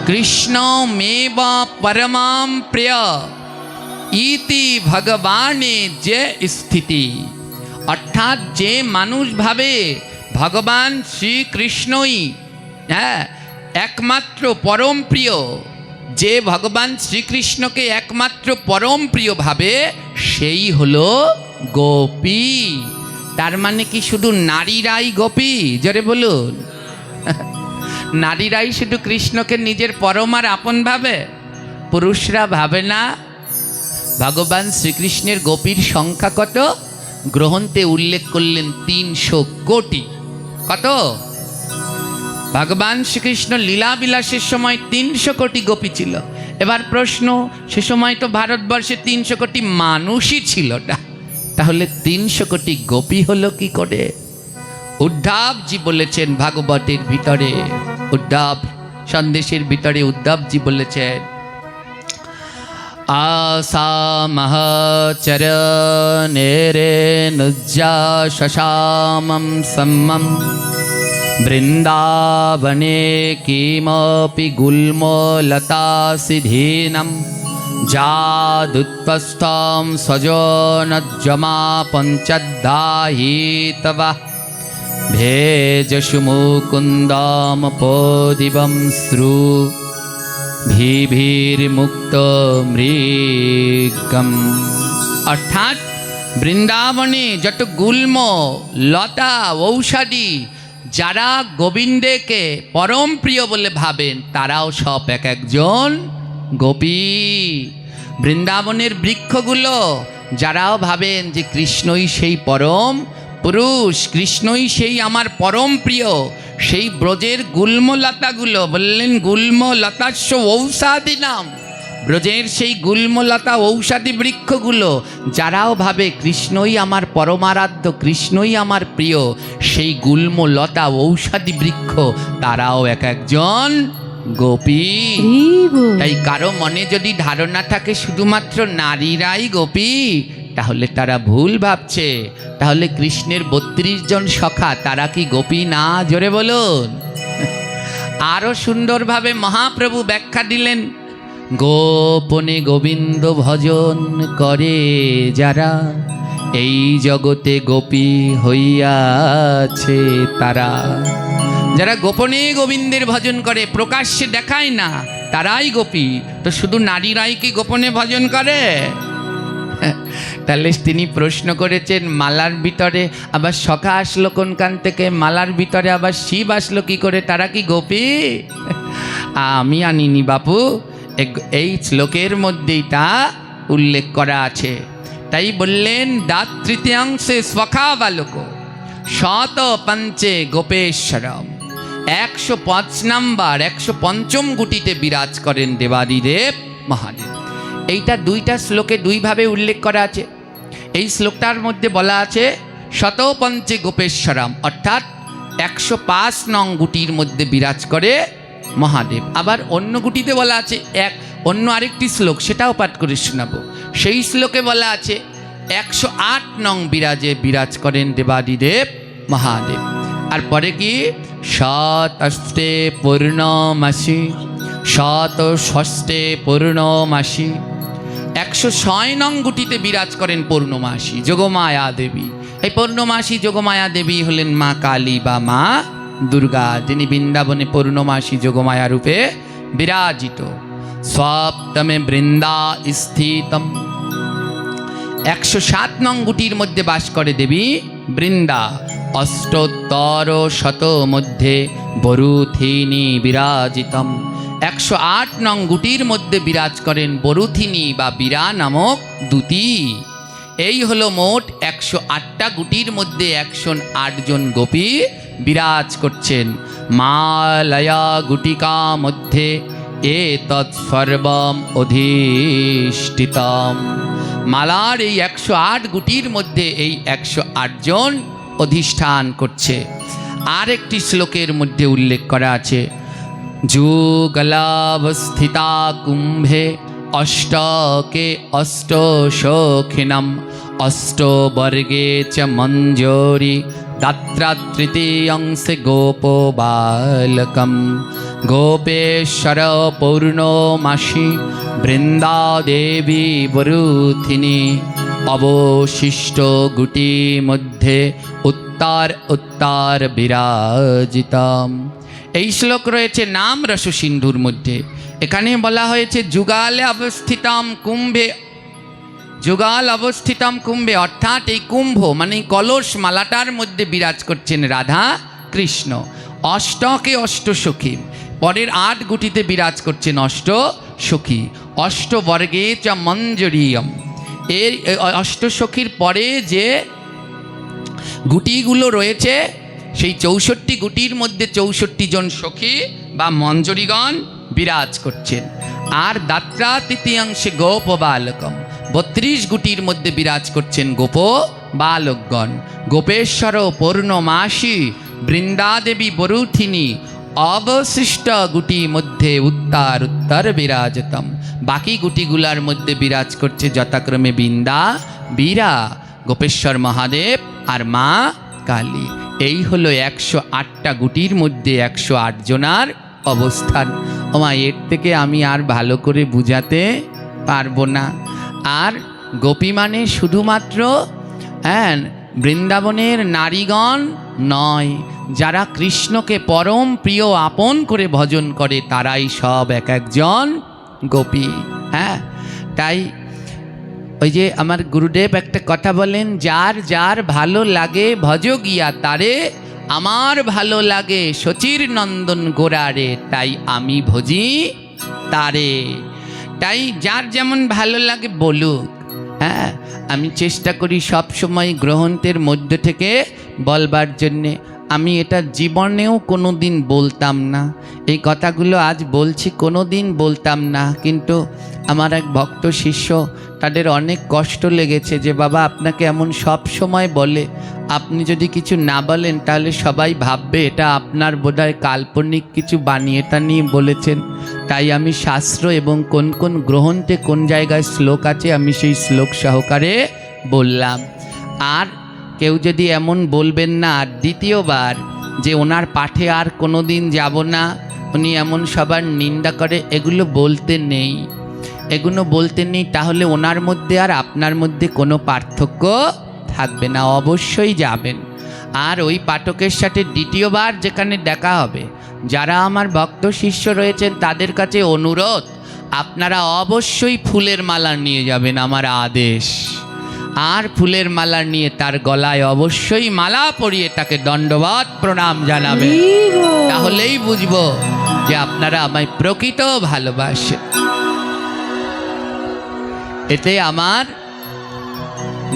কৃষ্ণ মেব পরমাম প্রিয় ইতি ভগবানে যে স্থিতি, অর্থাৎ যে মানুষ ভাবে ভগবান শ্রীকৃষ্ণই একমাত্র পরম প্রিয়, যে ভগবান শ্রীকৃষ্ণকে একমাত্র পরম প্রিয় ভাবে, সেই হলো গোপী। তার মানে কি শুধু নারীরাই গোপী? জোরে বলুন। নারীরাই শুধু কৃষ্ণকে নিজের পরম আর আপন ভাবে, পুরুষরা ভাবে না। ভগবান শ্রীকৃষ্ণের গোপীর সংখ্যা কত? গ্রন্থে উল্লেখ করলেন 300 কোটি। কত? ভগবান শ্রীকৃষ্ণ লীলা বিলাসের সময় 300 কোটি গোপী ছিল। এবার প্রশ্ন, সে সময় তো ভারতবর্ষে 300 কোটি মানুষই ছিল না, তাহলে 300 কোটি গোপী হলো কি করে? উদ্ধবজি বলেছেন ভাগবতের ভিতরে, উদ্ধব সন্দেশের ভিতরে উদ্ধবজি বলেছেন, আসামহচরণেরে নুজ্জা শশামম সম্মম বৃন্দাবনে কিমপি গুল্মলতাসিধীনম যাদুৎপস্থম সজনজ্জমা পঞ্চদাহিতবা ভেজসু মুকুন্দম পোদিবম শ্রু ভিভির্মুক্ত মৃগম। অর্থাৎ বৃন্দাবনে যত গুল্ম লতা ঔষধি যারা গোবিন্দেকে পরম প্রিয় বলে ভাবেন তারাও সব এক একজন গোপী। বৃন্দাবনের বৃক্ষগুলো যারাও ভাবেন যে কৃষ্ণই সেই পরম পুরুষ, কৃষ্ণই সেই আমার পরম প্রিয়, সেই ব্রজের গুল্মলতাগুলো বললেন গুল্মলতাস্য ঔষাধি নাম, ব্রজের সেই গুল্মলতা ঔষধি বৃক্ষগুলো যারাও ভাবে কৃষ্ণই আমার পরমারাধ্য, কৃষ্ণই আমার প্রিয়, সেই গুল্মলতা ঔষধি বৃক্ষ তারাও এক একজন গোপী। তাই কারো মনে যদি ধারণা থাকে শুধুমাত্র নারীরাই গোপী, তাহলে তারা ভুল ভাবছে। তাহলে কৃষ্ণের 32 জন সখা তারা কি গোপী না? জোরে বলুন। আরো সুন্দরভাবে মহাপ্রভু ব্যাখ্যা দিলেন, গোপনে গোবিন্দ ভজন করে যারা, এই জগতে গোপী হইয়াছে তারা। যারা গোপনে গোবিন্দের ভজন করে, প্রকাশ্যে দেখায় না, তারাই গোপী। তো শুধু নারীরাই কি গোপনে ভজন করে? তাহলে তিনি প্রশ্ন করেছেন, মালার ভিতরে আবার সখা আসলো কোন কান থেকে? মালার ভিতরে আবার শিব আসলো কি করে? তারা কি গোপী? আমি আনিনি বাপু, এই শ্লোকের মধ্যেই তা উল্লেখ করা আছে। তাই বললেন, দাত তৃতীয়াংশে স্বখা বালক শত পঞ্চে গোপেশ্বরম। 105 নম্বর 105ম গুটিতে বিরাজ করেন দেবাদিদেব মহাদেব। এইটা দুইটা শ্লোকে দুইভাবে উল্লেখ করা আছে। এই শ্লোকটার মধ্যে বলা আছে শত পঞ্চে গোপেশ্বরম, অর্থাৎ 105 নং গুটির মধ্যে বিরাজ করে মহাদেব। আবার অন্য গুটিতে বলা আছে অন্য আরেকটি শ্লোক, সেটাও পাঠ করে শোনাবো। সেই শ্লোকে বলা আছে 108 নং বিরাজ করেন দেবাদিদেব মহাদেব। আর পরে কি? শতষ্টে পূর্ণমাসি, শত ষষ্ঠে পূর্ণমাসী। 106 নং গুটিতে বিরাজ করেন পূর্ণমাসী যোগমায়া দেবী। এই পূর্ণমাসী যোগমায়া দেবী হলেন মা কালী বা মা দুর্গা, যিনি বৃন্দাবনে পূর্ণমাসী যোগমায়া রূপে বিরাজিত। সপ্তমে বৃন্দা স্থিতম। 107 নং গুটির মধ্যে বাস করে দেবী বৃন্দা। অষ্টোত্তর শত মধ্যে বরুথিনী বিরাজিতম। 108 নং গুটির মধ্যে বিরাজ করেন বরুথিনী বা বীরা নামক দূতী। এই হলো মোট 108টা গুটির মধ্যে 108 জন গোপী বিরাজ করছেন। মালয়া গুটিকা মধ্যে এ তৎসর্বম অধিষ্ঠিতম। মালার এই 108 গুটির মধ্যে এই 108 জন অধিষ্ঠান করছে। আর একটি শ্লোকের মধ্যে উল্লেখ করা আছে, যুগলাবস্থিতা কুম্ভে অষ্টকে অষ্টশোখিনম অষ্টবর্গে চ মঞ্জরি দাত্রা তৃতীয়ংশে গোপো বালকম। গোপেশ্বর পৌর্ণমাসী বৃন্দা দেবী বরুথিনী। অবশিষ্ট গুটি মধ্যে উত্তর বিরাজিতম। এই শ্লোক রয়েছে নাম রস সিন্ধুর মধ্যে। এখানে বলা হয়েছে যুগালে অবস্থিতম কুম্ভে, যুগাল অবস্থিতম কুম্ভে, অর্থাৎ এই কুম্ভ মানে কলস মালাটার মধ্যে বিরাজ করছেন রাধা কৃষ্ণ। অষ্টকে অষ্টসখী, পরের 8 গুটিতে বিরাজ করছেন অষ্টসখী। অষ্টবর্গে চ মঞ্জরীয়ম, এর অষ্টসখীর পরে যে গুটিগুলো রয়েছে সেই 64 গুটির মধ্যে 64 জন সখী বা মঞ্জরীগণ বিরাজ করছেন। আর দাত্রা তৃতীয়াংশে গোপ বালকম, 32 গুটির মধ্যে বিরাজ করছেন গোপ বালকগণ। গোপেশ্বর পূর্ণমাসী বৃন্দাদেবী বরুথিনী অবশিষ্ট গুটি মধ্যে উত্তর উত্তর বিরাজতম, বাকি গুটিগুলার মধ্যে বিরাজ করছে যথাক্রমে বৃন্দা বীরা, গোপেশ্বর মহাদেব আর মা কালী। এই হলো 108টা গুটির মধ্যে 108 জনার অবস্থান। ওমা, এর থেকে আমি আর ভালো করে বুঝাতে পারবো না। আর গোপী মানে শুধুমাত্র বৃন্দাবনের নারীগণ নয়, যারা কৃষ্ণকে পরম প্রিয় আপন করে ভজন করে তারাই সব এক একজন গোপী। হ্যাঁ, তাই ওই যে আমার গুরুদেব একটা কথা বলেন, যার যার ভালো লাগে ভজ গিয়া তারে, আমার ভালো লাগে শচীর নন্দন গোরারে, তাই আমি ভজি তারে। তাই যার যেমন ভালো লাগে বলুক। হ্যাঁ, আমি চেষ্টা করি সব সময় গ্রন্থের মধ্য থেকে বলবার জন্যে। আমি এটা জীবনেও কোনো দিন বলতাম না, এই কথাগুলো আজ বলছি, কোনো দিন বলতাম না। কিন্তু আমার এক ভক্ত শিষ্য, তাদের অনেক কষ্ট লেগেছে যে বাবা আপনাকে এমন সব সময় বলে, আপনি যদি কিছু না বলেন তাহলে সবাই ভাববে এটা আপনার বোধহয় কাল্পনিক কিছু বানিয়ে টানিয়ে বলেছেন। তাই আমি শাস্ত্র এবং কোন কোন গ্রন্থে কোন জায়গায় শ্লোক আছে আমি সেই শ্লোক সহকারে বললাম। আর কেউ যদি এমন বলবেন না আর দ্বিতীয়বার যে ওনার পাঠে আর কোনো দিন যাব না, উনি এমন সবার নিন্দা করে, এগুলো বলতে নেই, এগুলো বলতে নেই। তাহলে ওনার মধ্যে আর আপনার মধ্যে কোনো পার্থক্য থাকবে না, অবশ্যই যাবেন। আর ওই পাঠকের সাথে দ্বিতীয়বার যেখানে দেখা হবে, যারা আমার ভক্ত শিষ্য রয়েছেন তাদের কাছে অনুরোধ, আপনারা অবশ্যই ফুলের মালা নিয়ে যাবেন, আমার আদেশ। আর ফুলের মালা নিয়ে তার গলায় অবশ্যই মালা পরিয়ে তাকে দণ্ডবত প্রণাম জানাবেন, তাহলেই বুঝবো যে আপনারা আমায় প্রকৃত ভালোবাসেন। এতে আমার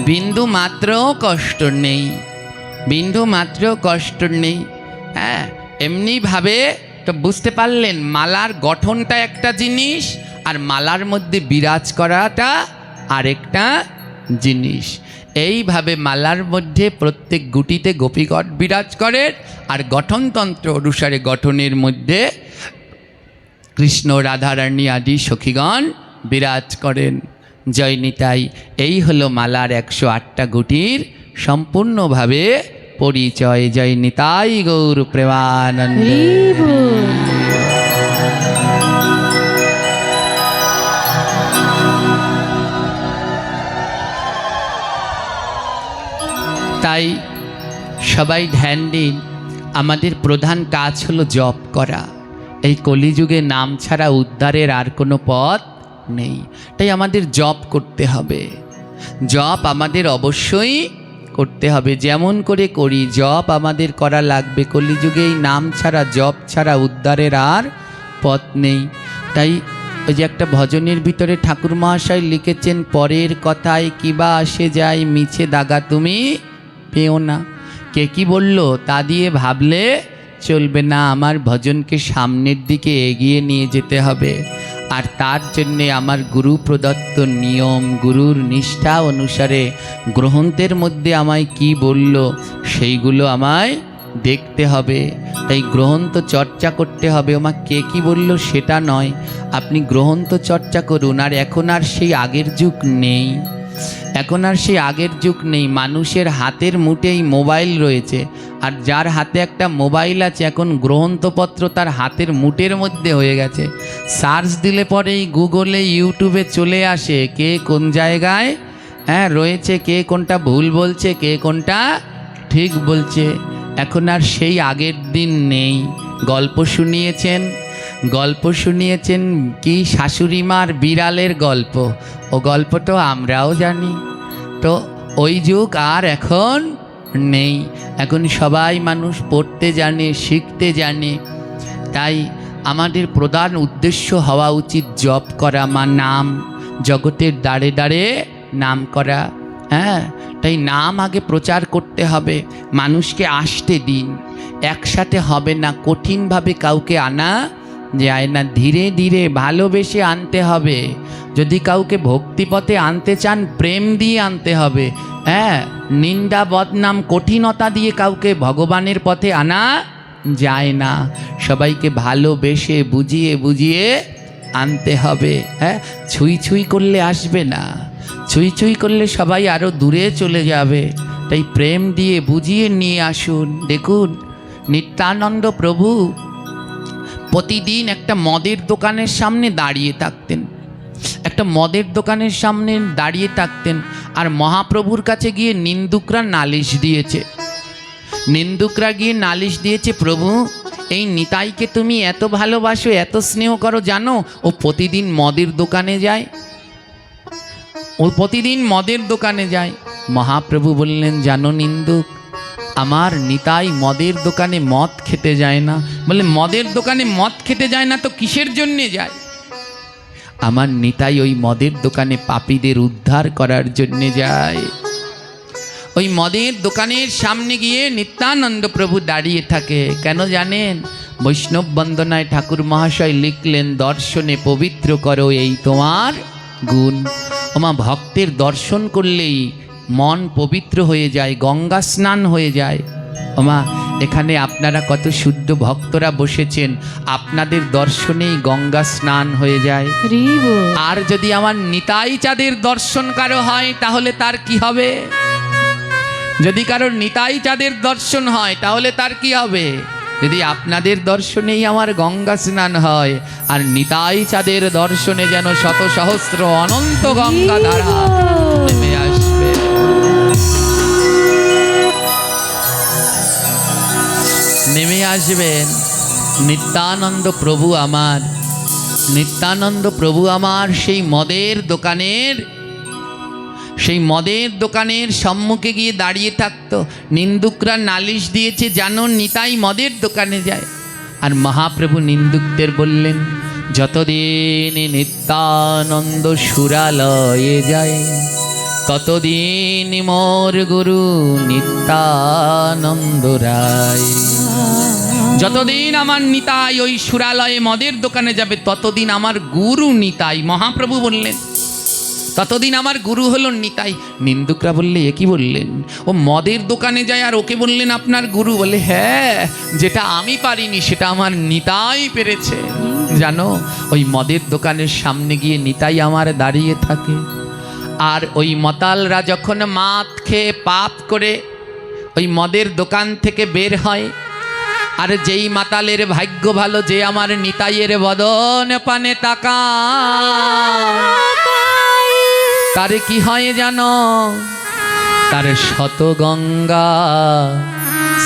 বিন্দু মাত্র কষ্ট নেই, বিন্দু মাত্র কষ্ট নেই। হ্যাঁ, এমনিভাবে তো বুঝতে পারলেন মালার গঠনটা একটা জিনিস আর মালার মধ্যে বিরাজ করাটা আরেকটা জিনিস। এইভাবে মালার মধ্যে প্রত্যেক গুটিতে গোপীগণ বিরাজ করেন, আর গঠনতন্ত্র অনুসারে গঠনের মধ্যে কৃষ্ণ রাধারানী আদি সখীগণ বিরাজ করেন। জয় নিতাই। এই হলো মালার 108টা গুটির সম্পূর্ণভাবে পরিচয়। জয় নিতাই গৌর প্রেমানন্দে। তাই সবাই ধ্যান দিন, আমাদের প্রধান কাজ হলো জপ করা। এই কলিযুগে নাম ছাড়া উদ্ধারের আর কোনো পথ নেই, তাই আমাদের জপ করতে হবে। জপ আমাদের অবশ্যই করতে হবে, যেমন করে করি জপ আমাদের করা লাগবে। কলিযুগে এই নাম ছাড়া, জপ ছাড়া উদ্ধারের আর পথ নেই। তাই ওই যে একটা ভজনের ভিতরে ঠাকুর মহাশয় লিখেছেন, পরের কথায় কিবা আসে যায়, মিছে দাগা তুমি পেও না। কে কি বলল তা দিয়ে ভাবলে চলবে না, আমার ভজনকে সামনের দিকে এগিয়ে নিয়ে যেতে হবে। আর তার জন্যে আমার গুরু প্রদত্ত নিয়ম, গুরুর নিষ্ঠা অনুসারে গ্রন্থের মধ্যে আমায় কি বলল সেইগুলো আমায় দেখতে হবে। তাই গ্রন্থ চর্চা করতে হবে। ওমা কে কি বলল সেটা নয়, আপনি গ্রন্থ চর্চা করুন। আর এখন আর সেই আগের যুগ নেই, এখন আর সেই আগের যুগ নেই। মানুষের হাতের মুঠেই মোবাইল রয়েছে, আর যার হাতে একটা মোবাইল আছে এখন গ্রন্থপত্র তার হাতের মুঠের মধ্যে হয়ে গেছে। সার্চ দিলে পরেই গুগলে, ইউটিউবে চলে আসে কে কোন জায়গায় রয়েছে, কে কোনটা ভুল বলছে, কে কোনটা ঠিক বলছে। এখন আর সেই আগের দিন নেই। গল্প শুনিয়েছেন কি শাশুড়ি মার বিড়ালের গল্প, ও গল্প তো আমরাও জানি। তো ওই যুগ আর এখন নেই। এখন সবাই মানুষ পড়তে জানে, শিখতে জানে। তাই আমাদের প্রধান উদ্দেশ্য হওয়া উচিত জপ করা, মা নাম, জগতের দাঁড়ে দাঁড়ে নাম করা। হ্যাঁ, তাই নাম আগে প্রচার করতে হবে, মানুষকে আসতে দিন। একসাথে হবে না, কঠিনভাবে কাউকে আনা যায় না, ধীরে ধীরে ভালোবেসে আনতে হবে। যদি কাউকে ভক্তিপথে আনতে চান, প্রেম দিয়ে আনতে হবে। হ্যাঁ, নিন্দা বদনাম কঠিনতা দিয়ে কাউকে ভগবানের পথে আনা যায় না। সবাইকে ভালোবেসে বুঝিয়ে বুঝিয়ে আনতে হবে। হ্যাঁ, ছুঁই ছুঁই করলে আসবে না, ছুঁই ছুঁই করলে সবাই আরও দূরে চলে যাবে। তাই প্রেম দিয়ে বুঝিয়ে নিয়ে আসুন। দেখুন, নিত্যানন্দ প্রভু প্রতিদিন একটা মদের দোকানের সামনে দাঁড়িয়ে থাকতেন, একটা মদের দোকানের সামনে দাঁড়িয়ে থাকতেন। আর মহাপ্রভুর কাছে গিয়ে নিন্দুকরা নালিশ দিয়েছে, নিন্দুকরা গিয়ে নালিশ দিয়েছে, প্রভু এই নিতাইকে তুমি এত ভালোবাসো, এত স্নেহ করো, জানো ও প্রতিদিন মদের দোকানে যায়, ও প্রতিদিন মদের দোকানে যায়। মহাপ্রভু বললেন, জানো নিন্দুক, আমার নিতাই মদের দোকানে মদ খেতে যায় না। বলে, মদের দোকানে মদ খেতে যায় না তো কিসের জন্যে যায়? আমার নিতাই ওই মদের দোকানে পাপীদের উদ্ধার করার জন্যে যায়। ওই মদের দোকানের সামনে গিয়ে নিত্যানন্দ প্রভু দাঁড়িয়ে থাকে। কেন জানেন? বৈষ্ণব বন্দনায় ঠাকুর মহাশয় লিখলেন, দর্শনে পবিত্র করো এই তোমার গুণ। ওমা, ভক্তের দর্শন করলেই মন পবিত্র হয়ে যায়, গঙ্গা স্নান হয়ে যায়। ওমা, এখানে আপনারা কত শুদ্ধ ভক্তরা বসেছেন, আপনাদের দর্শনেই গঙ্গা স্নান হয়ে যায়। আর যদি আমার নিতাই চাঁদের দর্শন কারো হয়, তাহলে তার কি হবে? যদি কারোর নিতাই চাঁদের দর্শন হয়, তাহলে তার কি হবে? যদি আপনাদের দর্শনেই আমার গঙ্গা স্নান হয়, আর নিতাই চাঁদের দর্শনে যেন শত সহস্র অনন্ত গঙ্গা ধারা নেমে আসবে। নেমে আসবেন। নিত্যানন্দ প্রভু আমার, নিত্যানন্দ প্রভু আমার সেই মদের দোকানের সম্মুখে গিয়ে দাঁড়িয়ে থাকতো। নিন্দুকরা নালিশ দিয়েছে, জানো নিতাই মদের দোকানে যায়। আর মহাপ্রভু নিন্দুকদের বললেন, যতদিন নিত্যানন্দ সুরালয়ে যায়, ততদিন মোর গুরু নিত্যানন্দ রায়। যতদিন আমার নিতাই ওই সুরালয়ে মদের দোকানে যাবে, ততদিন আমার গুরু নিতাই। মহাপ্রভু বললেন, ততদিন আমার গুরু হলো নিতাই। নিন্দুকরা বললে, এ কি বললেন? ও মদের দোকানে যায় আর ওকে বললেন আপনার গুরু? বলে, হ্যাঁ, যেটা আমি পারিনি সেটা আমার নিতাই পেরেছে। জানো, ওই মদের দোকানের সামনে গিয়ে নিতাই আমার দাঁড়িয়ে থাকে। আর ওই মাতালরা যখন মাত খেয়ে পাপ করে ওই মদের দোকান থেকে বের হয়, আর যেই মাতালের ভাগ্য ভালো, যে আমার নিতাইয়ের বদন পানে তাকায়, তার কি হয় জানো? তার শত গঙ্গা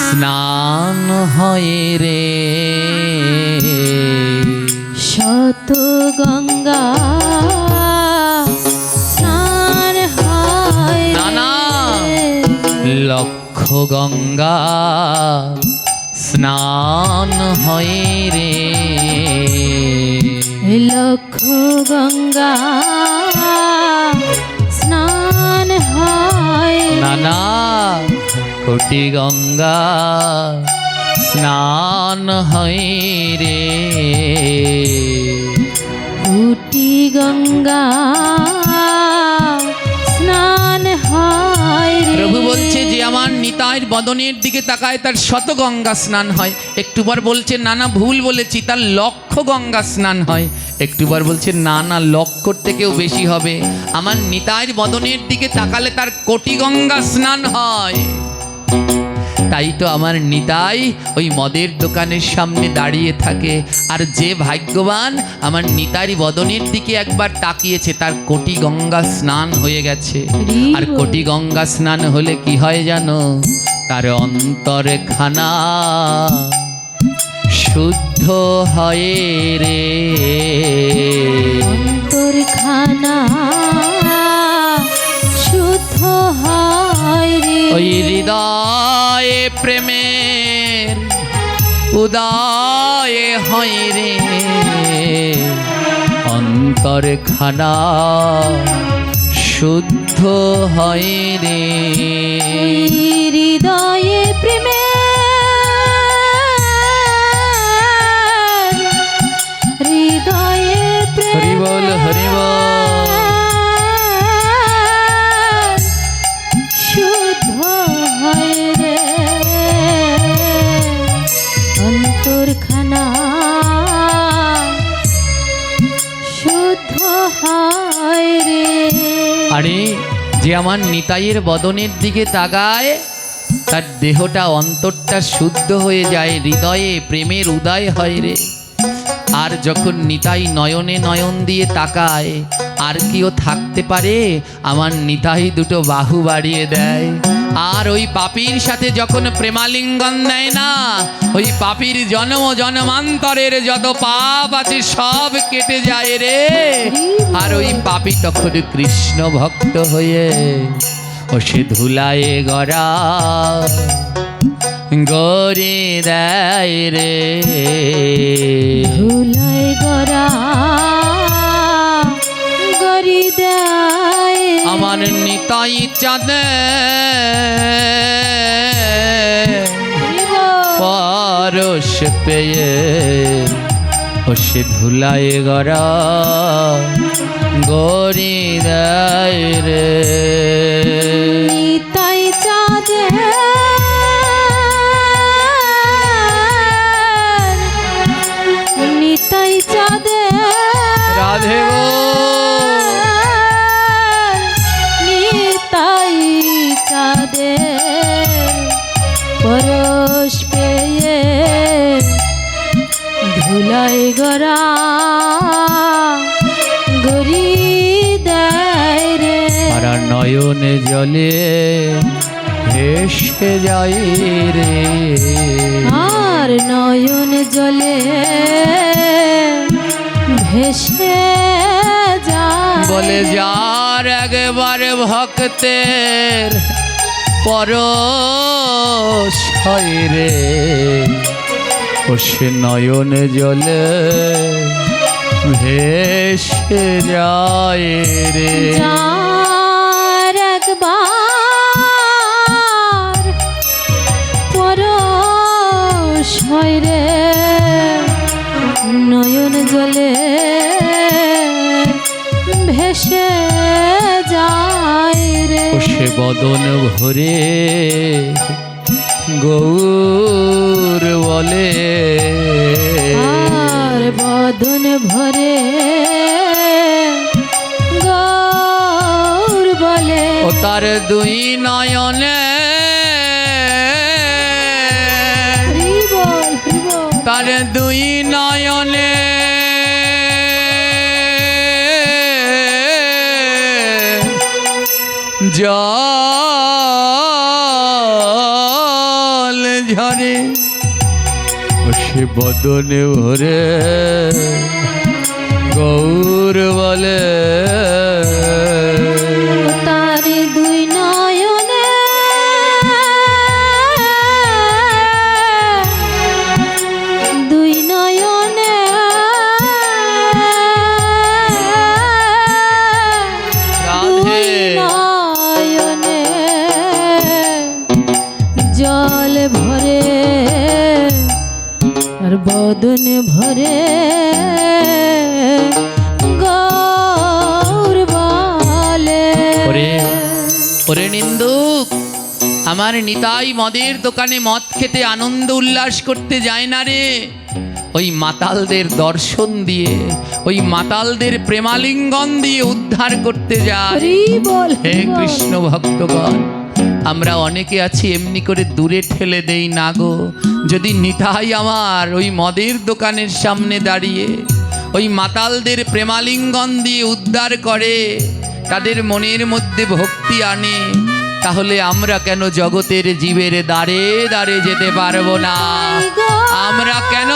স্নান হয় রে, শত গঙ্গা স্নান হয়। না না, লক্ষ গঙ্গা স্নান হয় রে, লক্ষ গঙ্গা স্নান হয়। না না, কোটি গঙ্গা স্নান হয় রে, কোটি গঙ্গা স্নান হয় রে। প্রভু বলছে, যে আমার নিতাইয়ের বদনের দিকে তাকায় তার শত গঙ্গা স্নান হয়। একটুবার বলছে, না না ভুল বলেছি, তার লক্ষ গঙ্গা স্নান হয়। একটুবার বলছে, না না, লক্ষর থেকেও বেশি হবে। আমার নিতাইয়ের বদনের দিকে তাকালে তার কোটি গঙ্গা স্নান হয়। তাই তো আমার নিতাই ওই মদের দোকানের সামনে দাঁড়িয়ে থাকে। আর যে ভাগ্যবান আমার নিতাইয়ের বদনের দিকে একবার তাকিয়েছে, তার কোটি গঙ্গা স্নান হয়ে গেছে। আর কোটি গঙ্গা স্নান হলে কি হয় জানো? তার অন্তরে খানা শুদ্ধ হয় রে, অন্তরখানা শুদ্ধ হয় রে। ওই হৃদয়ে প্রেমের উদয় হয় রে, অন্তরখানা শুদ্ধ হয় রে। হৃদয়ে প্রেমে হৃদয়ে হরি বল হরি বল। শুদ্ধ হয় রে, অন্তরখানা শুদ্ধ হয় রে। আরে যে আমার নিতাইয়ের বদনের দিকে তাকায় তার দেহটা অন্তরটা শুদ্ধ হয়ে যায়, হৃদয়ে প্রেমের উদয় হয় রে। আর যখন নিতাই নয়নে নয়ন দিয়ে তাকায় আর কেউ থাকতে পারে, আমার নিতাই দুটো বাহু বাড়িয়ে দেয়। আর ওই পাপীর সাথে যখন প্রেমালিঙ্গন দেয় না, ওই পাপীর জন্ম জন্মান্তরের যত পাপ আছে সব কেটে যায় রে। আর ওই পাপী তখন কৃষ্ণ ভক্ত হয়ে ও সে ধুলায়ে গড়া গরে দেয় রে। ধুলায় গড়া গরি দেয় আমার নিতাই চাঁদে পরশ পেয়ে ও সে ধুলায় গড়া গরি দেয় রে। নিতাই চাঁদে নিতাই চাঁদে রাধে গো নিতাই চাঁদে পরশ পেয়ে ধুলায় গড়া গরি দেয় রে। আর নয়নে জলে ভেসে যায় রে। আর নয়ন জলে ভেসে যায় বলে যার একবার ভক্তের পরশ হয় রে, ও সে নয়ন জলে ভেসে যায় রে। যার একবার পরশ হয় রে, নয়ন জলে ভেসে যায় রে। ও সে বদন ভরে গৌর বলে, আর বদন ভরে গৌর বলে। ও তার দুই নয়নে হরি বল হরি বল। তার দুই নয়নে জল ঝরে, ও সে বদনে ভরে গৌর বলে। তার দুই নয়নে দুই নয়নে রাধে নয়নে জল ভরে আর বদন ভরে গৌর বলে। ওরে ওরে নিন্দুক, আমার নিতাই মদের দোকানে মদ খেতে আনন্দ উল্লাস করতে যায় না রে। ওই মাতালদের দর্শন দিয়ে, ওই মাতালদের প্রেমালিঙ্গন দিয়ে উদ্ধার করতে যায়। হরি বল হে হরি বল। কৃষ্ণ ভক্তগণ, আমরা অনেকে আছি এমনি করে দূরে ঠেলে দেই না গো। যদি নিতাই আমার ওই মদের দোকানের সামনে দাঁড়িয়ে ওই মাতালদের প্রেমালিঙ্গন দিয়ে উদ্ধার করে, তাদের মনের মধ্যে ভক্তি আনে, তাহলে আমরা কেন জগতের জীবের দ্বারে দ্বারে যেতে পারবো না? আমরা কেন?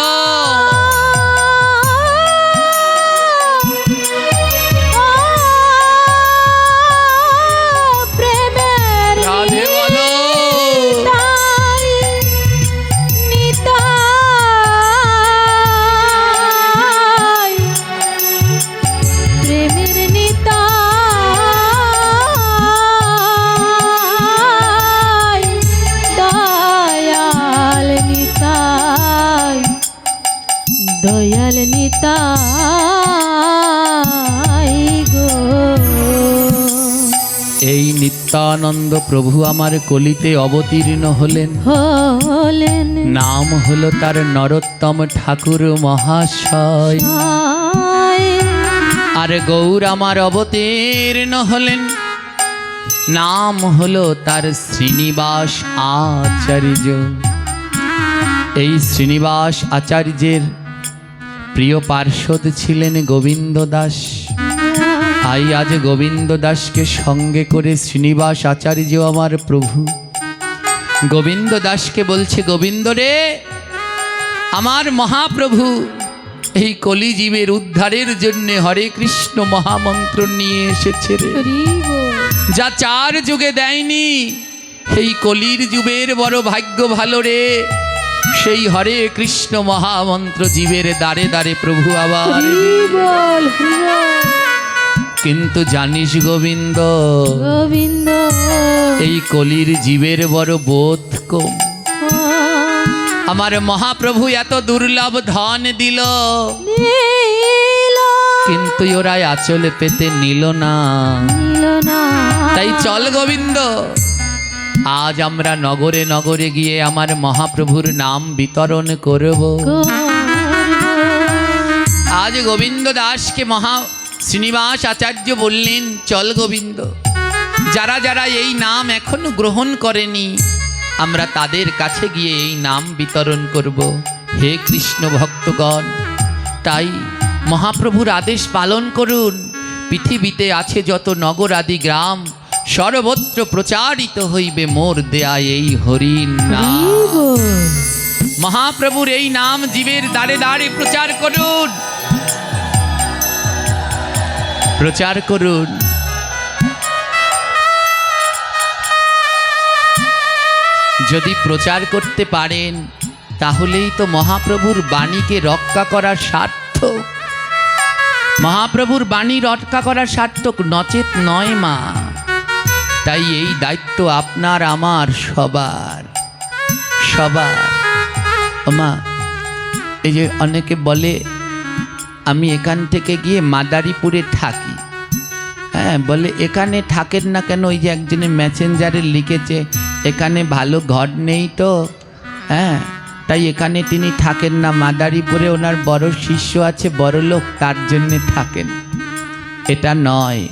প্রেমের রাধে বলো। দয়াল নিতাই গো। এই নিত্যানন্দ প্রভু আমার কলিতে অবতীর্ণ হলেন। হলেন নাম হলো তার নরোত্তম ঠাকুর মহাশয়। আর গৌর আমার অবতীর্ণ হলেন, নাম হলো তার শ্রীনিবাস আচার্য। এই শ্রীনিবাস আচার্যের প্রিয় পার্ষদ ছিলেন গোবিন্দ দাস। আজ গোবিন্দ দাসকে সঙ্গে করে শ্রীনিবাস আচার্য আমার প্রভু গোবিন্দ দাসকে বলছে, গোবিন্দ রে, আমার মহাপ্রভু এই কলিজীবের উদ্ধারের জন্য হরে কৃষ্ণ মহামন্ত্র নিয়ে এসেছে রে, যা 4 যুগে দেয়নি। এই কলির যুগের বড় ভাগ্য ভালো রে, সেই হরে কৃষ্ণ মহামন্ত্র জীবের দ্বারে দ্বারে প্রভু আবার। কিন্তু জানিস গোবিন্দ, গোবিন্দ এই কলির জীবের বড় বোধ কম। আমার মহাপ্রভু এত দুর্লভ ধন দিল, কিন্তু ওরা আঁচলে পেতে নিল না। তাই চল গোবিন্দ, আজ আমরা নগরে নগরে গিয়ে আমার মহাপ্রভুর নাম বিতরণ করব। আজ গোবিন্দ দাসকে শ্রীনিবাস আচার্য বললেন, চল গোবিন্দ, যারা যারা এই নাম এখনো গ্রহণ করেনি আমরা তাদের কাছে গিয়ে এই নাম বিতরণ করব। হে কৃষ্ণ ভক্তগণ, তাই মহাপ্রভুর আদেশ পালন করুন। পৃথিবীতে আছে যত নগর আদি গ্রাম, সর্বত্র প্রচারিত হইবে মোর দেয়া এই হরির নাম। মহাপ্রভুর এই নাম জীবের দ্বারে দ্বারে প্রচার করুন, প্রচার করুন। যদি প্রচার করতে পারেন তাহলেই তো মহাপ্রভুর বাণীকে রক্ষা করার সার্থক। মহাপ্রভুর বাণী রক্ষা করার সার্থক, নচেত নয় মা। তাই এই দায়িত্ব আপনার আমার সবার সবার। মা, এই যে অনেকে বলে আমি এখান থেকে গিয়ে মাদারীপুরে থাকি, হ্যাঁ, বলে এখানে থাকেন না কেন? ওই যে একজনে মেসেঞ্জারে লিখেছে এখানে ভালো ঘর নেই তো, হ্যাঁ, তাই এখানে তিনি থাকেন না। মাদারীপুরে ওনার বড় শিষ্য আছে, বড় লোক, তার জন্যে থাকেন। এটা নয়,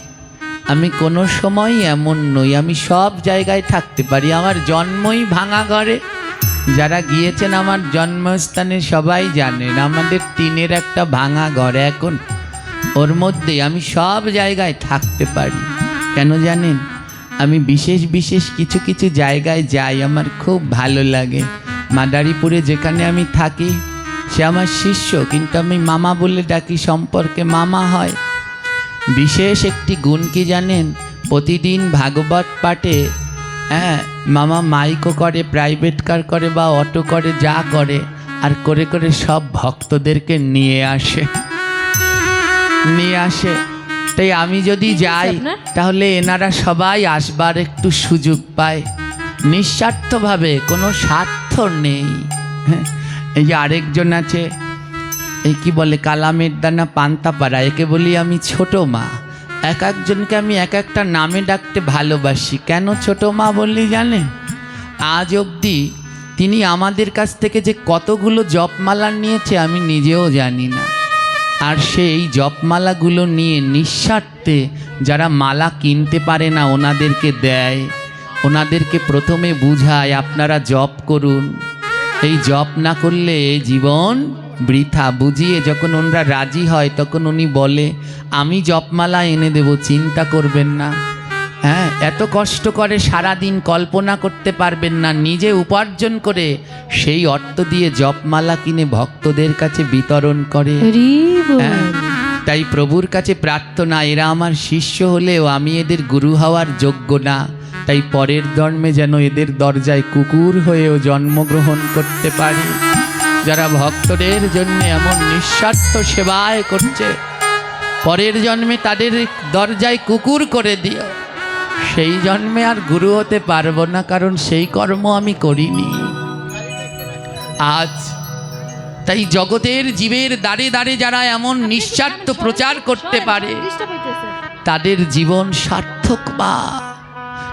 আমি কোনো সময় এমন নই, আমি সব জায়গায় থাকতে পারি। আমার জন্মই ভাঙা ঘরে। যারা গিয়েছেন আমার জন্মস্থানে সবাই জানেন আমাদের টিনের একটা ভাঙা ঘর এখন, ওর মধ্যে আমি সব জায়গায় থাকতে পারি। কেন জানেন? আমি বিশেষ বিশেষ কিছু কিছু জায়গায় যাই, আমার খুব ভালো লাগে। মাদারীপুরে যেখানে আমি থাকি সে আমার শিষ্য, কিন্তু আমি মামা বলে ডাকি, সম্পর্কে মামা হয়। বিশেষ একটি গুণ কি জানেন? প্রতিদিন ভাগবত পাঠে, হ্যাঁ, মামা মাইকও করে, প্রাইভেট কার করে বা অটো করে, যা করে, আর করে করে সব ভক্তদেরকে নিয়ে আসে। তাই আমি যদি যাই তাহলে এনারা সবাই আসবার একটু সুযোগ পায়, নিঃস্বার্থভাবে, কোনো স্বার্থ নেই। হ্যাঁ, এই যে আরেকজন আছে, এই কি বলে কালামের দানা পান্তাপাড়া, একে বলি আমি ছোট মা। এক একজনকে আমি এক একটা নামে ডাকতে ভালোবাসি। কেন ছোট মা বললি জানেন? আজ অবধি তিনি আমাদের কাছ থেকে যে কতগুলো জপমালা নিয়েছে আমি নিজেও জানি না। আর সেই জপমালাগুলো নিয়ে নিঃস্বার্থে যারা মালা কিনতে পারে না ওনাদেরকে দেয়, ওনাদেরকে প্রথমে বুঝায় আপনারা জপ করুন, এই জপ না করলে জীবন বৃথা। বুঝিয়ে যখন ওনারা রাজি হয় তখন উনি বলে আমি জপমালা এনে দেব, চিন্তা করবেন না। হ্যাঁ, এত কষ্ট করে সারাদিন কল্পনা করতে পারবেন না, নিজে উপার্জন করে সেই অর্থ দিয়ে জপমালা কিনে ভক্তদের কাছে বিতরণ করে। হ্যাঁ, তাই প্রভুর কাছে প্রার্থনা, এরা আমার শিষ্য হলেও আমি এদের গুরু হওয়ার যোগ্য না, তাই পরের জন্মে যেন এদের দরজায় কুকুর হয়েও জন্মগ্রহণ করতে পারি। যারা ভক্তদের জন্য এমন নিঃস্বার্থ সেবায় করছে, পরের জন্মে তাদের দরজায় কুকুর করে দিও। সেই জন্মে আর গুরু হতে পারবো না, কারণ সেই কর্ম আমি করিনি। আজ তাই জগতের জীবের দ্বারে দ্বারে যারা এমন নিঃস্বার্থ প্রচার করতে পারে তাদের জীবন সার্থক বা।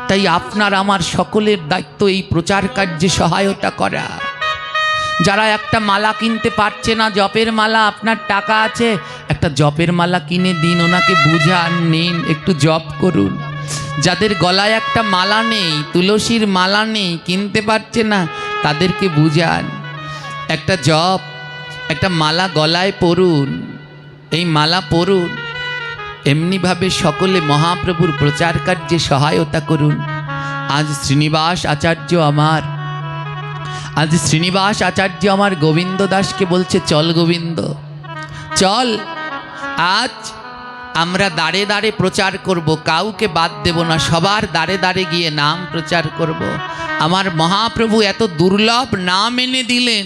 তাই আপনার আমার সকলের দায়িত্ব এই প্রচার কার্যে সহায়তা করা। যারা একটা মালা কিনতে পারছে না, জপের মালা, আপনার টাকা আছে, একটা জপের মালা কিনে দিন, ওনাকে বুঝান, নিন, একটু জপ করুন। যাদের গলায় একটা মালা নেই, তুলসীর মালা নেই, কিনতে পারছে না, তাদেরকে বুঝান, একটা জপ, একটা মালা গলায় পরুন, এই মালা পরুন। এমনিভাবে সকলে মহাপ্রভুর প্রচার কার্যে সহায়তা করুন। আজ শ্রীনিবাস আচার্য আমার গোবিন্দ দাসকে বলছে, চল গোবিন্দ চল, আজ আমরা দাঁড়ে দাঁড়ে প্রচার করব, কাউকে বাদ দেব না, সবার দাঁড়ে দাঁড়ে গিয়ে নাম প্রচার করব। আমার মহাপ্রভু এত দুর্লভ নাম এনে দিলেন,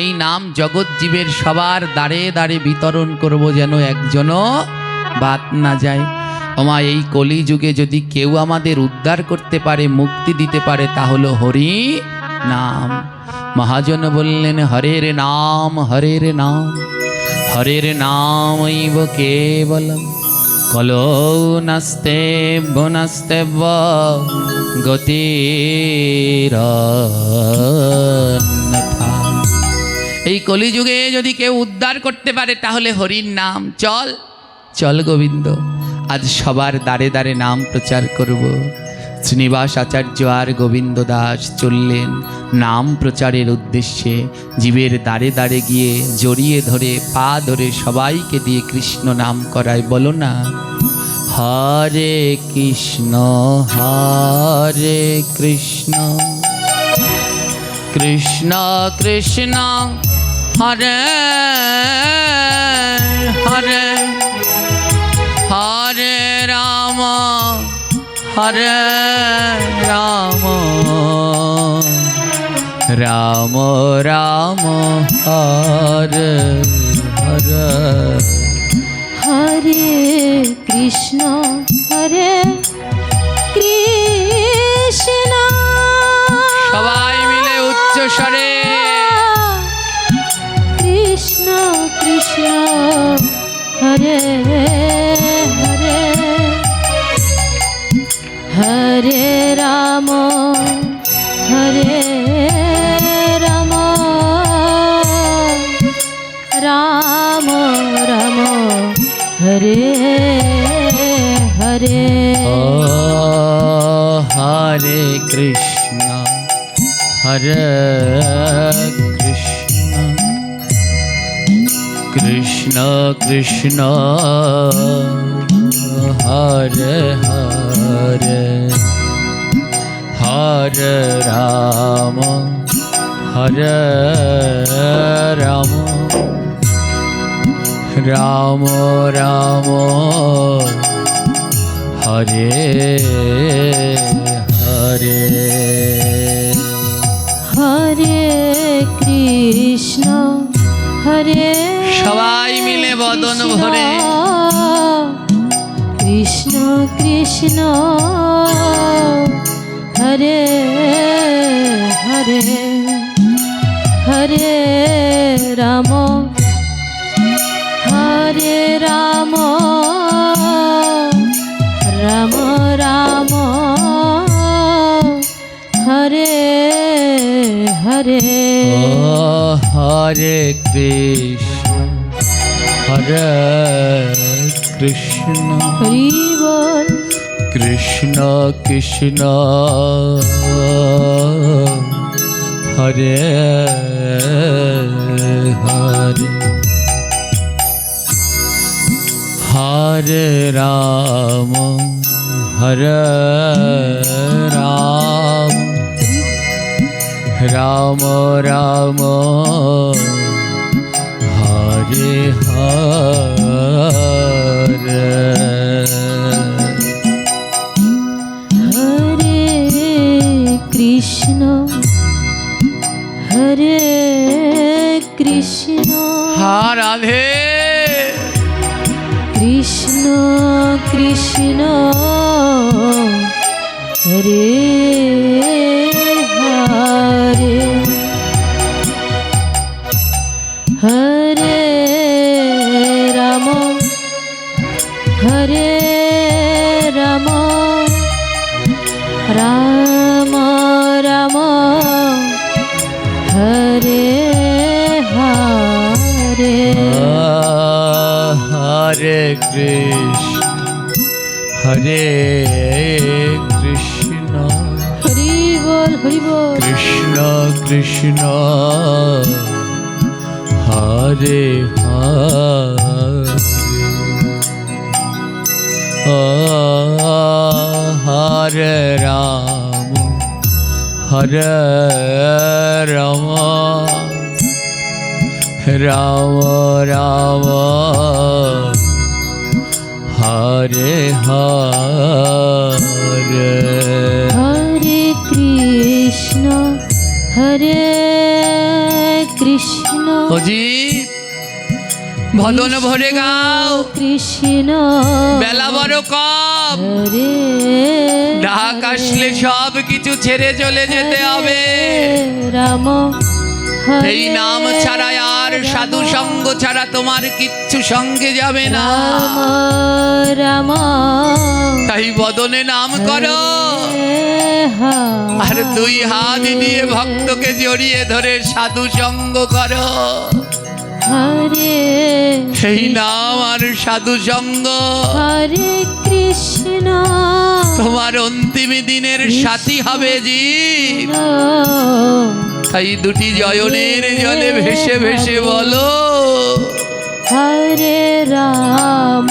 এই নাম জগৎ জীবের সবার দাঁড়ে দাঁড়ে বিতরণ করব, যেন একজনও বাদ না যায়। ওমা, এই কলিযুগে যদি কেউ আমাদের উদ্ধার করতে পারে, মুক্তি দিতে পারে, তা হলো হরি নাম। মহাজন বললেন, হরের নাম, হরের নাম, হরের নামৈব কেবলম, কলো নাস্তে বনস্তে গতির। এই কলিযুগে যদি কেউ উদ্ধার করতে পারে তাহলে হরির নাম। চল চল গোবিন্দ, আজ সবার দাঁড়ে দাঁড়ে নাম প্রচার করব। শ্রীনিবাস আচার্য আর গোবিন্দ দাস চললেন নাম প্রচারের উদ্দেশ্যে। জীবের দাঁড়ে দাঁড়ে গিয়ে জড়িয়ে ধরে, পা ধরে সবাইকে দিয়ে কৃষ্ণ নাম করায়। বলো না, হরে কৃষ্ণ হরে কৃষ্ণ, কৃষ্ণ কৃষ্ণ হরে হরে, হরে রাম হরে রাম, রাম রাম হরে হরে। হরে কৃষ্ণ হরে কৃষ্ণ, সবাই মিলে উচ্চ স্বরে কৃষ্ণ কৃষ্ণ হরে হরে, হরে রাম হরে রাম, রাম রাম হরে হরে। হরে কৃষ্ণ হরে কৃষ্ণ, কৃষ্ণ কৃষ্ণ হরে হরে, হরে রাম হরে রাম, রাম রাম হরে হরে। হরে কৃষ্ণ হরে, সবাই মিলে বদন ভরে কৃষ্ণ কৃষ্ণ হরে হরে, হরে রাম হরে রাম, রাম রাম হরে হরে। হরে কৃষ্ণ হরে কৃষ্ণ, হরি বল, কৃষ্ণ কৃষ্ণ হরে হরে, হরে রাম হরে রাম, রাম রাম হরে হরে। হরে কৃষ্ণ হরে কৃষ্ণ, রাধে কৃষ্ণ কৃষ্ণ হরে হরে, হরে হরে হরে কৃষ্ণ হরে কৃষ্ণ হরি বল কৃষ্ণ কৃষ্ণ হরে হরে হরে রাম হরে রাম রাম রাম হরে হরে হরে কৃষ্ণ হরে কৃষ্ণ অজি ভদন ভরে গাও কৃষ্ণ বেলা বড় কম হরে ডাক আসলে সব কিছু ছেড়ে চলে যেতে হবে রাম এই নাম ছাড়া আর সাধু সঙ্গ ছাড়া তোমার কিচ্ছু সঙ্গে যাবে না রাম তাই বদনে নাম করো আর দুই হাত দিয়ে ভক্তকে জড়িয়ে ধরে সাধু সঙ্গ করো হরে সেই নাম আর সাধু সঙ্গ হরে কৃষ্ণ তোমার অন্তিম দিনের সাথী হবে জি তাই দুটি জয়নের জলে ভেসে ভেসে বলো হরে রাম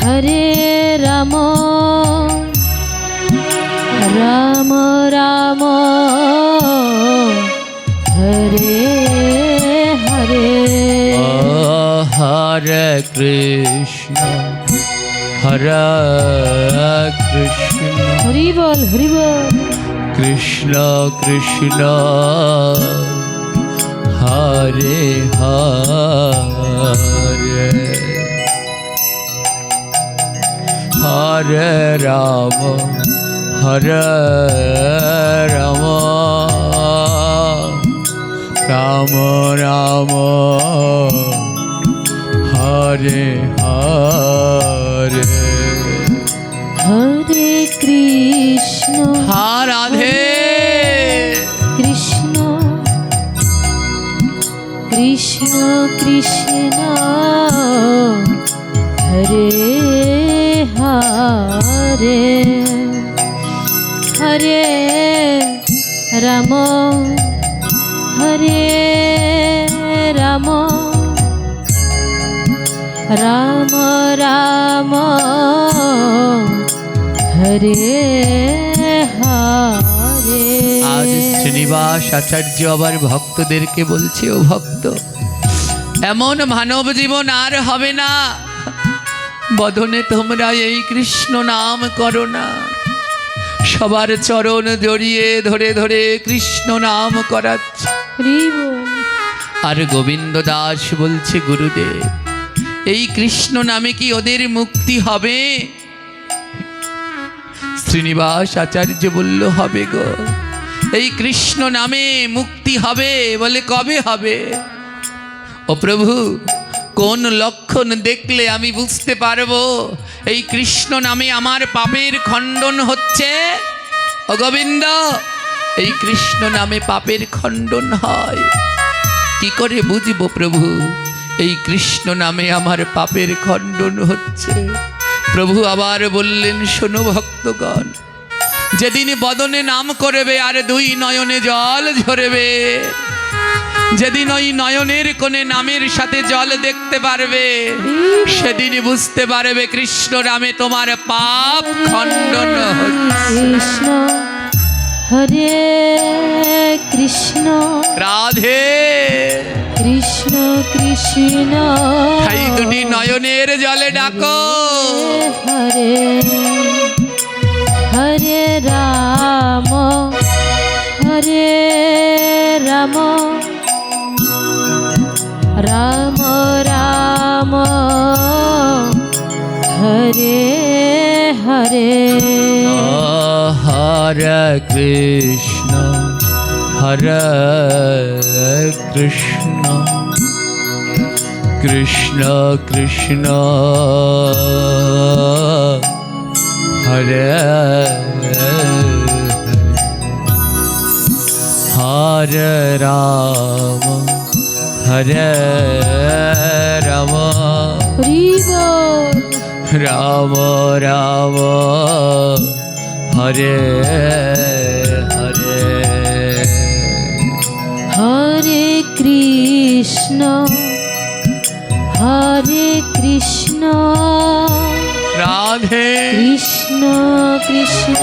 হরে রাম রাম রাম হরে হরে হরে কৃষ্ণ হরে কৃষ্ণ হরি বল কৃষ্ণ কৃষ্ণ হরে হরে হরে রাম হরে রাম রাম রাম হরে হরে হরে কৃষ্ণ হা রাধে কৃষ্ণ কৃষ্ণ কৃষ্ণ হরে হরে হরে রাম হরে রাম রাম রাম হরে হরে আজ শ্রীনিবাস আচার্য আবার ভক্তদেরকে বলছে ও ভক্ত এমন মানব জীবন আর হবে না বদনে তোমরা এই কৃষ্ণ নাম করো না সবার চরণ জড়িয়ে ধরে ধরে কৃষ্ণ নাম করাচ্ছে হরি বল আর গোবিন্দ দাস বলছে গুরুদেব এই কৃষ্ণ নামে কি ওদের মুক্তি হবে শ্রীনিবাস আচার্য বলল হবে গো এই কৃষ্ণ নামে মুক্তি হবে বলে কবে হবে ও প্রভু কোন লক্ষণ দেখলে আমি বুঝতে পারবো এই কৃষ্ণ নামে আমার পাপের খণ্ডন হচ্ছে ও গোবিন্দ এই কৃষ্ণ নামে পাপের খণ্ডন হয় কি করে বুঝবো প্রভু এই কৃষ্ণ নামে আমার পাপের খণ্ডন হচ্ছে প্রভু আবার বললেন শোনো ভক্তগণ যেদিন বদনে নাম করবে আর দুই নয়নে জল ঝরবে যেদিন ওই নয়নের কোণে নামের সাথে জল দেখতে পারবে সেদিন বুঝতে পারবে কৃষ্ণ নামে তোমার পাপ খণ্ডন হচ্ছে কৃষ্ণ হরে কৃষ্ণ রাধে কৃষ্ণ কৃষ্ণ এই দুটি নয়নের জলে ডাকো হরে হরে রাম হরে রাম রাম রাম হরে হরে হরে কৃষ্ণ হরে কৃষ্ণ কৃষ্ণ কৃষ্ণ হরে হরে রাম হরে রাম হরি বল রাম রাম হরে হরে হরে কৃষ্ণ রাধে কৃষ্ণ কৃষ্ণ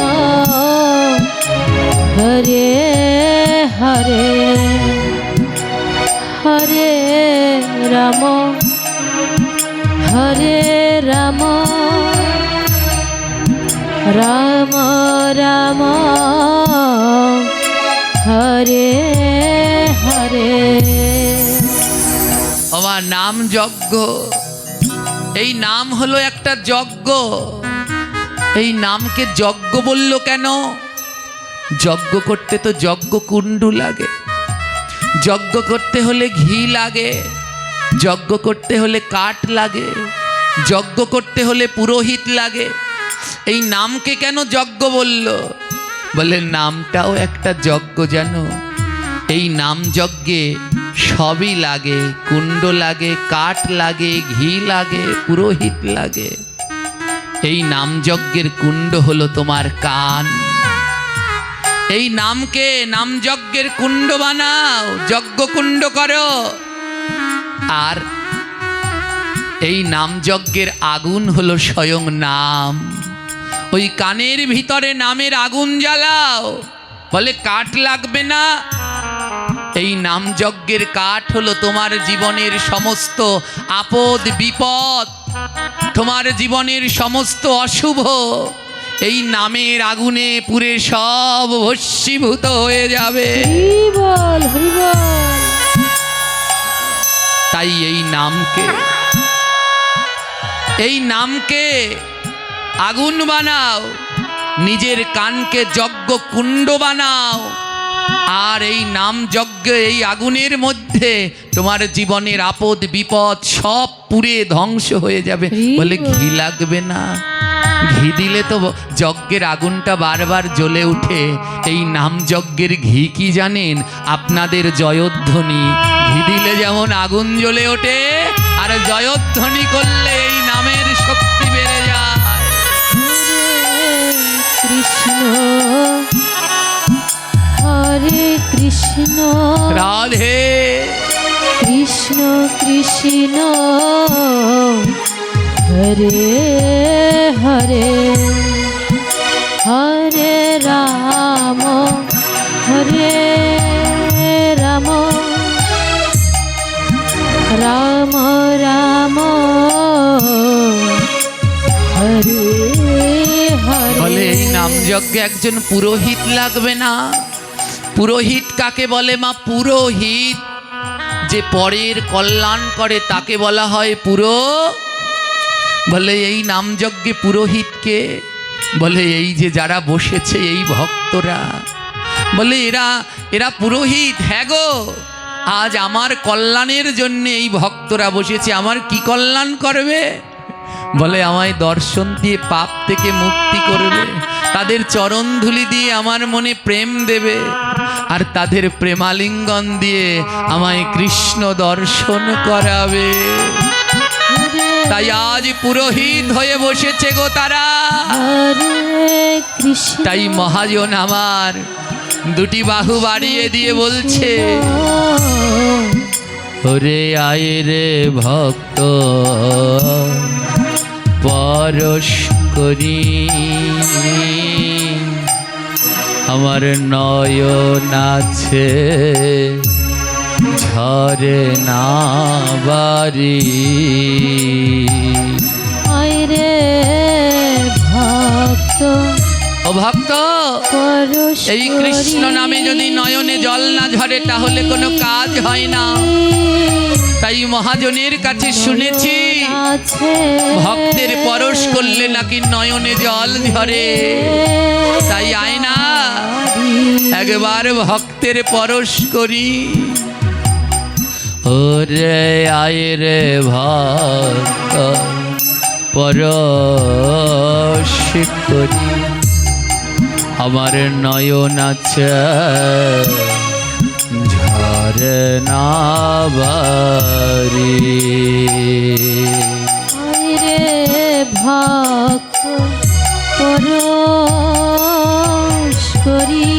হরে হরে হরে রাম রাম রাম হরে হরে। আমার নাম যজ্ঞ, এই নাম হলো একটা যজ্ঞ। এই নামকে যজ্ঞ বলল কেন? যজ্ঞ করতে তো যজ্ঞ কুণ্ডু লাগে, যজ্ঞ করতে হলে ঘি লাগে, যজ্ঞ করতে হলে কাঠ লাগে, যজ্ঞ করতে হলে পুরোহিত লাগে। এই নামকে কেন যজ্ঞ বলল? বলে নামটাও একটা যজ্ঞ জানো। এই নাম যজ্ঞে সবই লাগে, কুণ্ড লাগে, কাঠ লাগে, ঘি লাগে, পুরোহিত লাগে। এই নাম যজ্ঞের কুণ্ড হলো তোমার কান। এই নামকে নাম যজ্ঞের কুণ্ড বানাও, যজ্ঞ কুণ্ড করো। আর এই নাম যজ্ঞের আগুন হলো স্বয়ং নাম। ওই কানের ভিতরে নামের আগুন জ্বালাও। বলে কাঠ লাগবে না। এই নাম যজ্ঞের কাঠ হলো তোমার জীবনের সমস্ত আপদ বিপদ, তোমার জীবনের সমস্ত অশুভ এই নামের আগুনে পুড়ে সব ভস্মীভূত হয়ে যাবে। হরি বল হরি বল। তাই এই নামকে আগুন বানাও, নিজের কানকে যজ্ঞ কুণ্ড বানাও। আর এই নাম যজ্ঞ, এই আগুনের মধ্যে তোমার জীবনের আপদ বিপদ সব পুড়ে ধ্বংস হয়ে যাবে। বলে ঘি লাগবে না। ঘি দিলে তো যজ্ঞের আগুনটা বারবার জ্বলে উঠে। এই নাম যজ্ঞের ঘি কি জানেন? আপনাদের জয়ধ্বনি। ঘি দিলে যেমন আগুন জ্বলে ওঠে, আর জয়ধ্বনি করলে এই নামের শক্তি বেড়ে যায়। কৃষ্ণ হরে কৃষ্ণ রাধে কৃষ্ণ কৃষ্ণ হরে হরে হরে রাম রাম রাম হরে হরে। বলে এই নাম যজ্ঞে একজন পুরোহিত লাগবে না। পুরোহিত কাকে বলে মা? পুরোহিত যে পরের কল্যাণ করে তাকে বলা হয় পুরো। বলে এই নাম যজ্ঞে পুরোহিতকে বলে এই যে যারা বসেছে এই ভক্তরা। বলে এরা পুরোহিত। হ্যাঁ গো, আজ আমার কল্যাণের জন্য এই ভক্তরা বসেছে। আমার কি কল্যাণ করবে? বলে আমায় দর্শন দিয়ে পাপ থেকে মুক্তি করবে, তাদের চরণধুলি দিয়ে আমার মনে প্রেম দেবে, আর তাদের প্রেমালিঙ্গন দিয়ে আমায় কৃষ্ণ দর্শন করাবে। তাই আজ পুরোহিত হয়ে বসেছে গো তারা। তাই মহাজন আমার দুটি বাহু বাড়িয়ে দিয়ে বলছে, ওরে আয় রে ভক্ত পরশ করি, আমার নয়ন আছে ঝরে না বাড়ি। আয় রে ভক্ত ও ভক্ত, পরশ এই কৃষ্ণ নামে যদি নয়নে জল না ঝরে তাহলে কোনো কাজ হয় না। তাই মহাজনের কাছে শুনেছি ভক্তের পরশ করলে নাকি নয়নে জল ঝরে। তাই আয় না একবার ভক্তের পরশ করি। ওরে আয় রে ভক্ত পরশ করি, আমার নয়ন আছে হরনাবারি। রে ভক্ত পরশ করি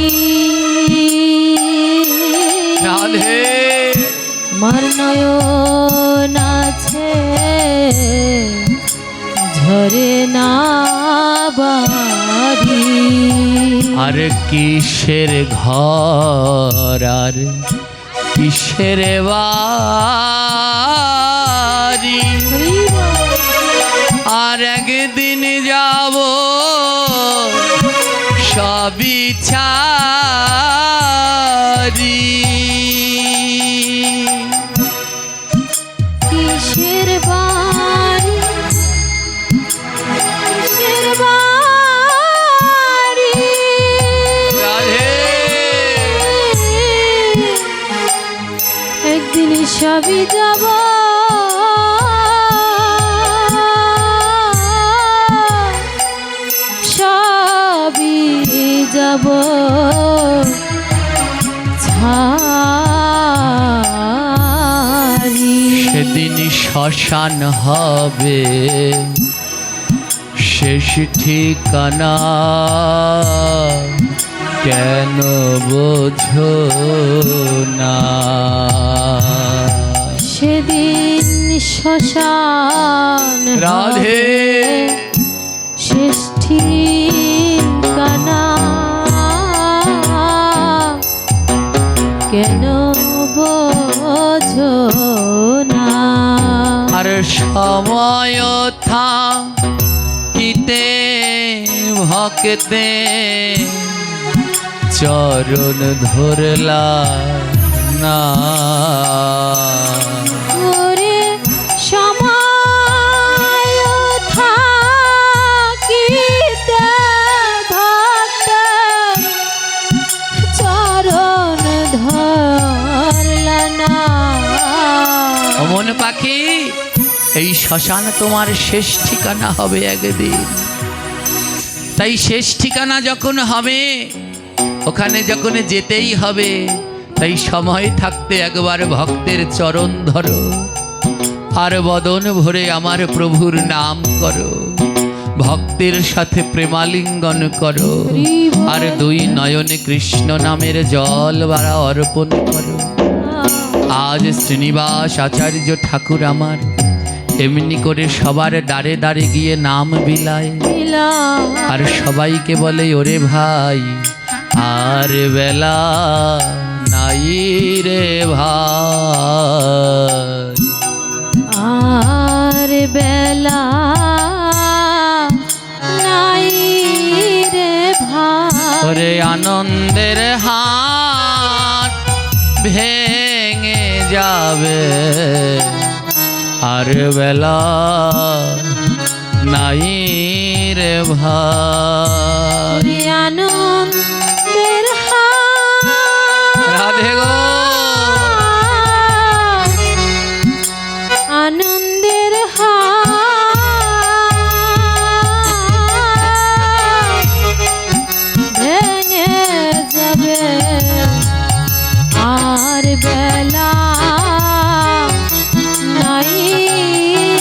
রাধে মার নয়ন আছে ঝরে না বাড়ি। আর কিসের ঘর আর কিসের বাড়ি, আর একদিন যাব সবই ছাড়ি। কিসের বাড়ি কিসের বাড়ি রাধে একদিন সবই যাব সবই যাব ছাড়ি। সেদিন শ্মশান হবে শেষ ঠিকানা, কেন বোঝো না? সেদিন শ্মশান রাধে শেষ ঠিকানা, কেন বোঝো না? আর সময় থাকিতে ভক্তে চরণ ধরলা না। ওরে সময় থাকিতে ভক্তের চরণ ধরলা না। অমন পাখি, এই শ্মশান তোমার শেষ ঠিকানা হবে একদিন। তাই শেষ ঠিকানা যখন হবে, ওখানে যখন যেতেই হবে, তাই সময় থাকতে একবার ভক্তের চরণ ধরো, আর বদন ভরে আমার প্রভুর নাম করো, ভক্তের সাথে প্রেমালিঙ্গন করো, আর দুই নয়নে কৃষ্ণ নামের জল বাড়া অর্পণ করো। আজ শ্রীনিবাস আচার্য ঠাকুর আমার এমনি করে সবার দ্বারে দ্বারে গিয়ে নাম বিলায়, আর সবাইকে বলে ওরে ভাই আর বেলা নাই রে ভাই, আর বেলা নাই রে ভাই। ওরে আনন্দের হাট ভেঙে যাবে, আর বেলা নাই রে ভাই। আনন্দের রাধে গো আনন্দের ভেঙে যাবে, আর বেলা নাই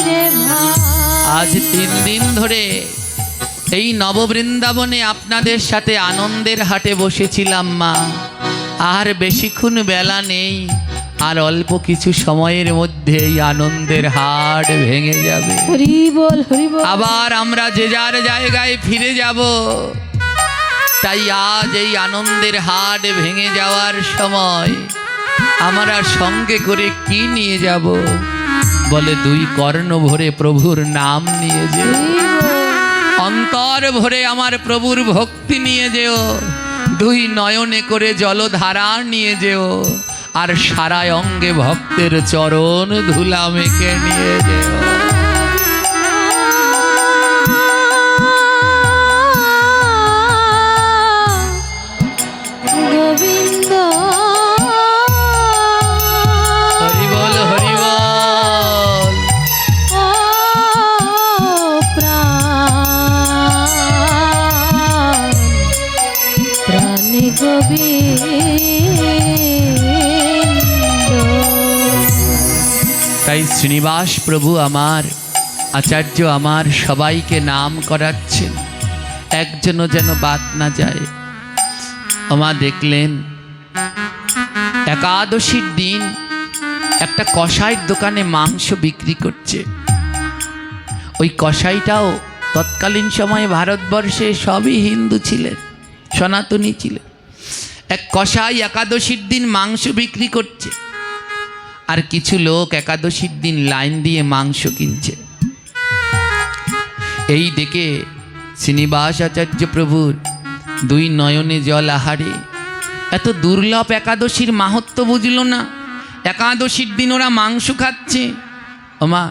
রে ভাই। আজ 3 দিন ধরে এই নববৃন্দাবনে আপনাদের সাথে আনন্দের হাটে বসেছিলাম মা। আর বেশিক্ষণ বেলা নেই, আর অল্প কিছু সময়ের মধ্যে এই আনন্দের হাট ভেঙে যাবে। হরি বল হরি বল। আবার আমরা যে যার জায়গায় ফিরে যাব। তাই আজ এই আনন্দের হাট ভেঙে যাওয়ার সময় আমরা সঙ্গে করে কি নিয়ে যাব? বলে 2 কর্ণ ভরে প্রভুর নাম নিয়ে যেও, অন্তর ভরে আমার প্রভুর ভক্তি নিয়ে যেও, 2 নয়নে করে জলধারা নিয়ে যেও, আর সারা অঙ্গে ভক্তের চরণ ধুলা মেখে নিয়ে যেও। গোবিন্দ হরি বল হরি বল। ও প্রাণ গোবিন্দ তাই শ্রীনিবাস প্রভু আমার, আচার্য আমার সবাইকে নাম করাচ্ছেন, একজনও যেন বাদ না যায়। আমা দেখলেন একাদশীর দিন একটা কসাইয়ের দোকানে মাংস বিক্রি করছে। ওই কসাইটাও তৎকালীন সময়ে ভারতবর্ষে সবই হিন্দু ছিলেন, সনাতনী ছিলেন। এক কসাই একাদশীর দিন মাংস বিক্রি করছে, আর কিছু লোক একাদশীর দিন লাইন দিয়ে মাংস কিনছে। এই দেখে শ্রীনিবাস আচার্য প্রভুর দুই নয়নে জল আহারে। এত দুর্লভ একাদশীর মাহাত্ম্য বুঝল না। একাদশীর দিন ওরা মাংস খাচ্ছে। ওমা,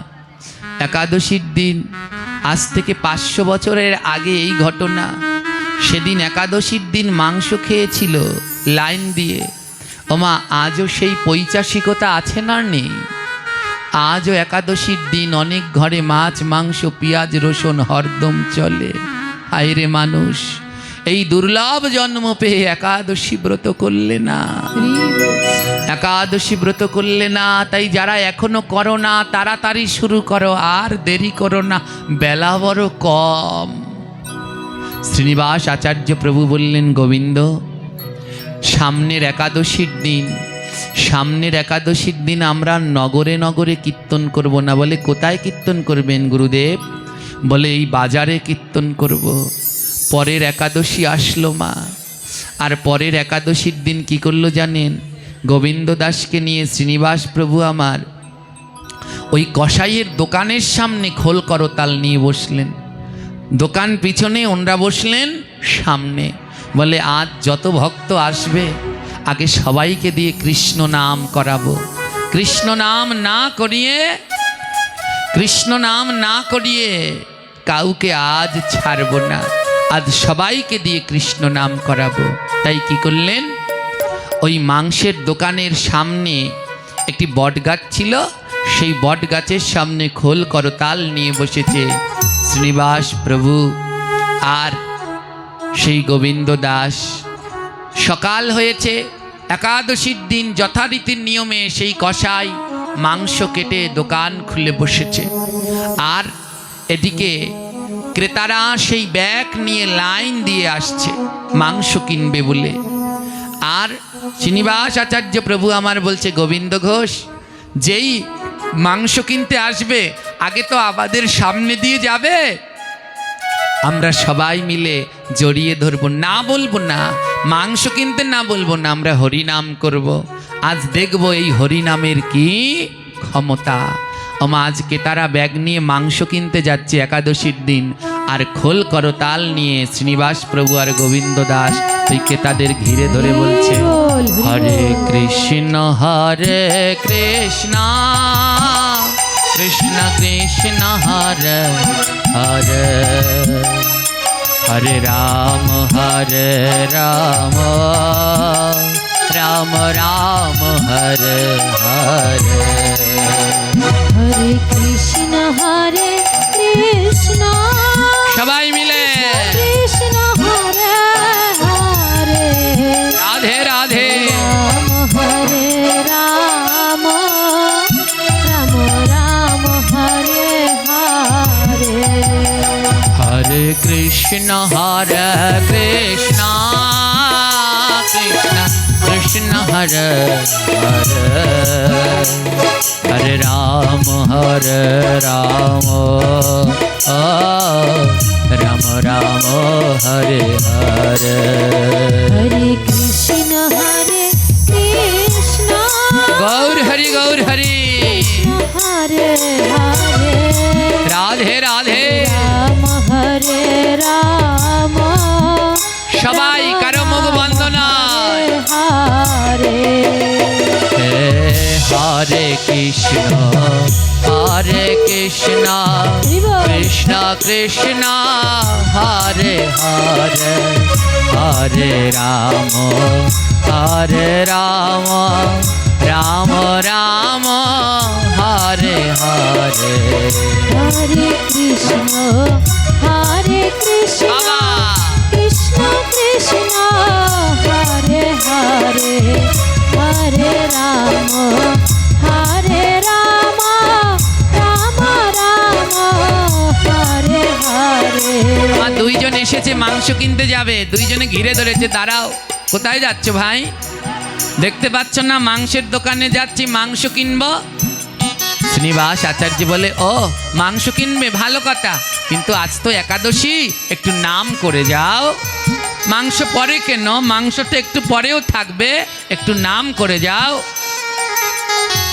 একাদশীর দিন আজ থেকে 500 বছরের আগে এই ঘটনা। সেদিন একাদশীর দিন মাংস খেয়েছিল লাইন দিয়ে। ওমা, আজও সেই পৈচাসিকতা আছে না নেই? আজও একাদশীর দিন অনেক ঘরে মাছ মাংস পেঁয়াজ রসুন হরদম চলে। হায়রে মানুষ, এই দুর্লভ জন্ম পেয়ে একাদশী ব্রত করলে না, একাদশী ব্রত করলে না। তাই যারা এখনো করো না তাড়াতাড়ি শুরু করো, আর দেরি করো না, বেলা বড় কম। শ্রীনিবাস আচার্য প্রভু বললেন, গোবিন্দ, সামনের একাদশীর দিন আমরা নগরে নগরে কীর্তন করব না। বলে, কোথায় কীর্তন করবেন গুরুদেব? বলে, এই বাজারে কীর্তন করব। পরের একাদশী আসলো মা, আর পরের একাদশীর দিন কি করলো জানেন? গোবিন্দ দাসকে নিয়ে শ্রীনিবাস প্রভু আমার ওই কসাইয়ের দোকানের সামনে খোল করতাল নিয়ে বসলেন। দোকান পিছনে, ওনরা বসলেন সামনে। বলে, আজ যত ভক্ত আসবে আগে সবাইকে দিয়ে কৃষ্ণ নাম করাবো। কৃষ্ণ নাম না করিয়ে কাউকে আজ ছাড়ব না। আজ সবাইকে দিয়ে কৃষ্ণ নাম করাবো। তাই কি করলেন? ওই মাংসের দোকানের সামনে একটি বটগাছ ছিল, সেই বটগাছের সামনে খোল করতাল নিয়ে বসেছে শ্রীনিবাস প্রভু আর সেই গোবিন্দ দাস। সকাল হয়েছে, একাদশীর দিন যথারীতির নিয়মে সেই কসাই মাংস কেটে দোকান খুলে বসেছে, আর এদিকে ক্রেতারা সেই ব্যাগ নিয়ে লাইন দিয়ে আসছে মাংস কিনবে বলে। আর শ্রীনিবাস আচার্য প্রভু আমার বলছে, গোবিন্দ ঘোষ, যেই মাংস কিনতে আসবে আগে তো আমাদের সামনে দিয়ে যাবে, আমরা সবাই মিলে জড়িয়ে ধরবো, না বলবো না মাংস কিনতে, না বলবো না, আমরা হরিনাম করব। আজ দেখবো এই হরিনামের কি ক্ষমতা। আজকে তারা ব্যাগ নিয়ে মাংস কিনতে যাচ্ছে একাদশীর দিন, আর খোল করতাল নিয়ে শ্রীনিবাস প্রভু আর গোবিন্দ দাস ওই ক্রেতাদের ঘিরে ধরে বলছে, হরে কৃষ্ণ কৃষ্ণ কৃষ্ণ হরে হরে, হরে রাম রাম রাম হরে হরে। হরে কৃষ্ণ সবাই মিলে কৃষ্ণ হরে হরে, রাধে রাধে, রাম হরে রাম রাম রাম হরে হরে। হরে কৃষ্ণ কৃষ্ণ কৃষ্ণ কৃষ্ণ হরে হরে, হরে রাম রাম রাম হরে হরে। হরে কৃষ্ণ কৃষ্ণ গৌর হরি গৌর হরি, হরে হরে, রাধে রাধে, রাম হরে রাম, সবাই কারো মুখ বন্ধ নয়। হরে হরে কৃষ্ণ কৃষ্ণ কৃষ্ণ হরে হরে, হরে রাম রাম রাম হরে হরে। হরে কৃষ্ণ বাবা, কৃষ্ণ কৃষ্ণ হরে হরে, হরে রাম এসেছে মাংস কিনতে যাবে, দুইজনে ঘিরে ধরেছে। দাঁড়াও, কোথায় যাচ্ছ ভাই? দেখতে পাচ্ছ না মাংসের দোকানে যাচ্ছি, মাংস কিনবো। শ্রীনিবাস আচার্য বলে, ও মাংস কিনবে, ভালো কথা, কিন্তু আজ তো একাদশী, একটু নাম করে যাও। মাংস পরে কেন, মাংস তো একটু পরেও থাকবে, একটু নাম করে যাও।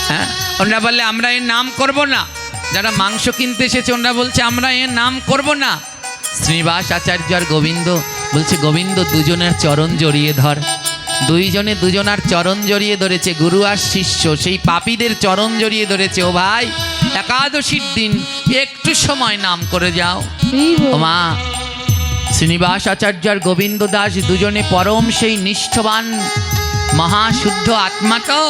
হ্যাঁ, ওনারা বলে আমরা এর নাম করব না। যারা মাংস কিনতে এসেছে ওনারা বলছে আমরা এর নাম করব না। শ্রীনিবাস আচার্য আর গোবিন্দ বলছে, গোবিন্দ দুজনের চরণ জড়িয়ে ধর। দুইজনে দুজনার চরণ জড়িয়ে ধরেছে, গুরু আর শিষ্য সেই পাপীদের চরণ জড়িয়ে ধরেছে। ও ভাই, একাদশীর দিন একটু সময় নাম করে যাও। ও মা, শ্রীনিবাস আচার্য আর গোবিন্দ দাস দুজনে পরম সেই নিষ্ঠবান মহাশুদ্ধ আত্মা তো।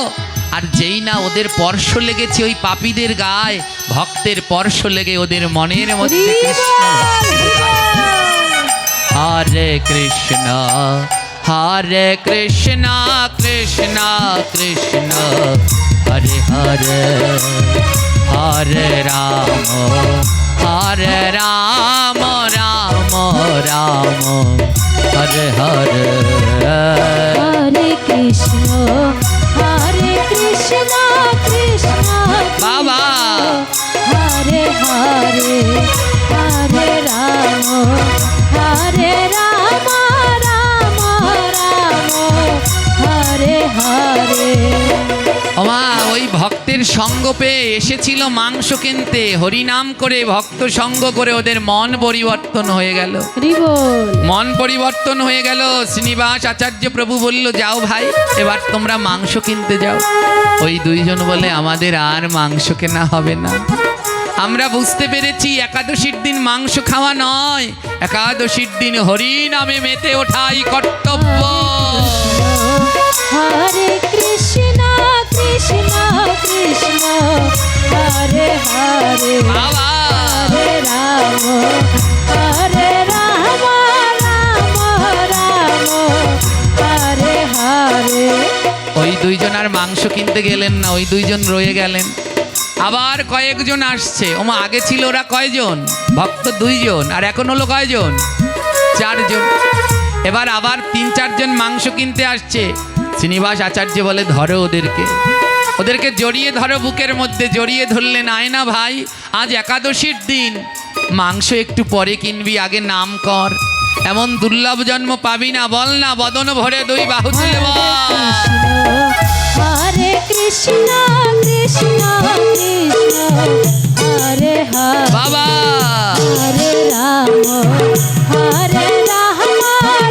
আর যেই না ওদের স্পর্শ লেগেছে ওই পাপীদের গায়ে, ভক্তের স্পর্শ লেগে ওদের মনের মধ্যে কৃষ্ণ ভক্তি। হরে কৃষ্ণ হরে কৃষ্ণ কৃষ্ণ কৃষ্ণ হরে হরে, হরে রাম হরে রাম রাম রাম হরে হরে। হরে কৃষ্ণ কৃষ্ণ বাবা, হরে হরে, হরে রাম রাম রাম হরে হরে। ওমা, ওই ভক্তের সঙ্গ পেয়ে এসেছিল মাংস কিনতে, হরিনাম করে ভক্ত সঙ্গ করে ওদের মন পরিবর্তন হয়ে গেল। মন পরিবর্তন হয়ে গেল। শ্রীনিবাস আচার্য প্রভু বলল, যাও ভাই, এবার তোমরা মাংস কিনতে যাও। ওই দুইজন বলে, আমাদের আর মাংস কেনা হবে না, আমরা বুঝতে পেরেছি একাদশীর দিন মাংস খাওয়া নয়, একাদশীর দিন হরি নামে মেতে ওঠাই কর্তব্য। হরে কৃষ্ণ কৃষ্ণ কৃষ্ণ হরে হরে, বাবা, হরে রাম রাম রাম হরে হরে। ওই দুইজন আর মাংস কিনতে গেলেন না, ওই দুইজন রয়ে গেলেন। আবার কয়েকজন আসছে। ওমা, আগে ছিল ওরা কয়জন? ভক্ত দুইজন, আর এখন হলো কয়জন? চারজন। এবার আবার 3-4 জন মাংস কিনতে আসছে। শ্রীনিবাস আচার্য বলে, ধরো ওদেরকে, ওদেরকে জড়িয়ে ধরো, বুকের মধ্যে জড়িয়ে ধরলেন। আয় না ভাই, আজ একাদশীর দিন, মাংস একটু পরে কিনবি, আগে নাম কর, এমন দুর্লভ জন্ম পাবি না। বল না, বদন ভরে দুই বাহু তুলে বল। হরে কৃষ্ণ কৃষ্ণ কৃষ্ণ হরে হরে, বাবা, হরে রাম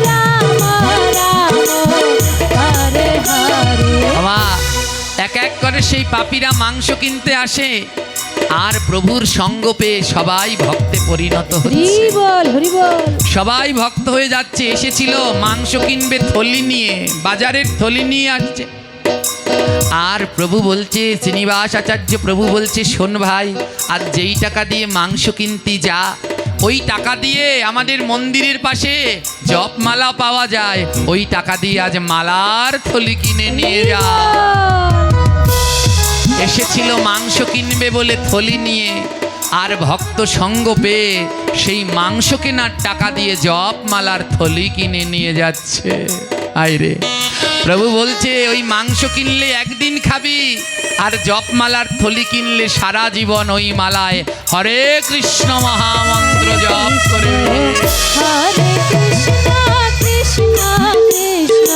রাম রাম হরে হরে। বাবা, এক এক করে সেই পাপীরা মাংস কিনতে আসে, আর প্রভুর সঙ্গ পেয়ে সবাই ভক্তে পরিণত হচ্ছে। হরি বল, হরি বল। সবাই ভক্ত হয়ে যাচ্ছে। এসেছিল মাংস কিনবে থলি নিয়ে, বাজারের থলি নিয়ে আসছে। আর প্রভু বলছে, শ্রীনিবাস আচার্য প্রভু বলছে, শোন ভাই, আজ যেই টাকা দিয়ে মাংস কিনতে যা, ওই টাকা দিয়ে আমাদের মন্দিরের পাশে জপমালা পাওয়া যায়, ওই টাকা দিয়ে আজ মালার থলি কিনে নিয়ে যা। এসেছিল মাংস কিনবে বলে থলি নিয়ে, আর ভক্ত সঙ্গ পেয়ে সেই মাংস কেনার টাকা দিয়ে জপমালার থলি কিনে নিয়ে যাচ্ছে। আইরে, প্রভু বলছে, ওই মাংস কিনলে একদিন খাবি, আর জপমালার থলি কিনলে সারা জীবন ওই মালায় হরে কৃষ্ণ মহামন্ত্র জপ করে। হরে কৃষ্ণ কৃষ্ণ কৃষ্ণ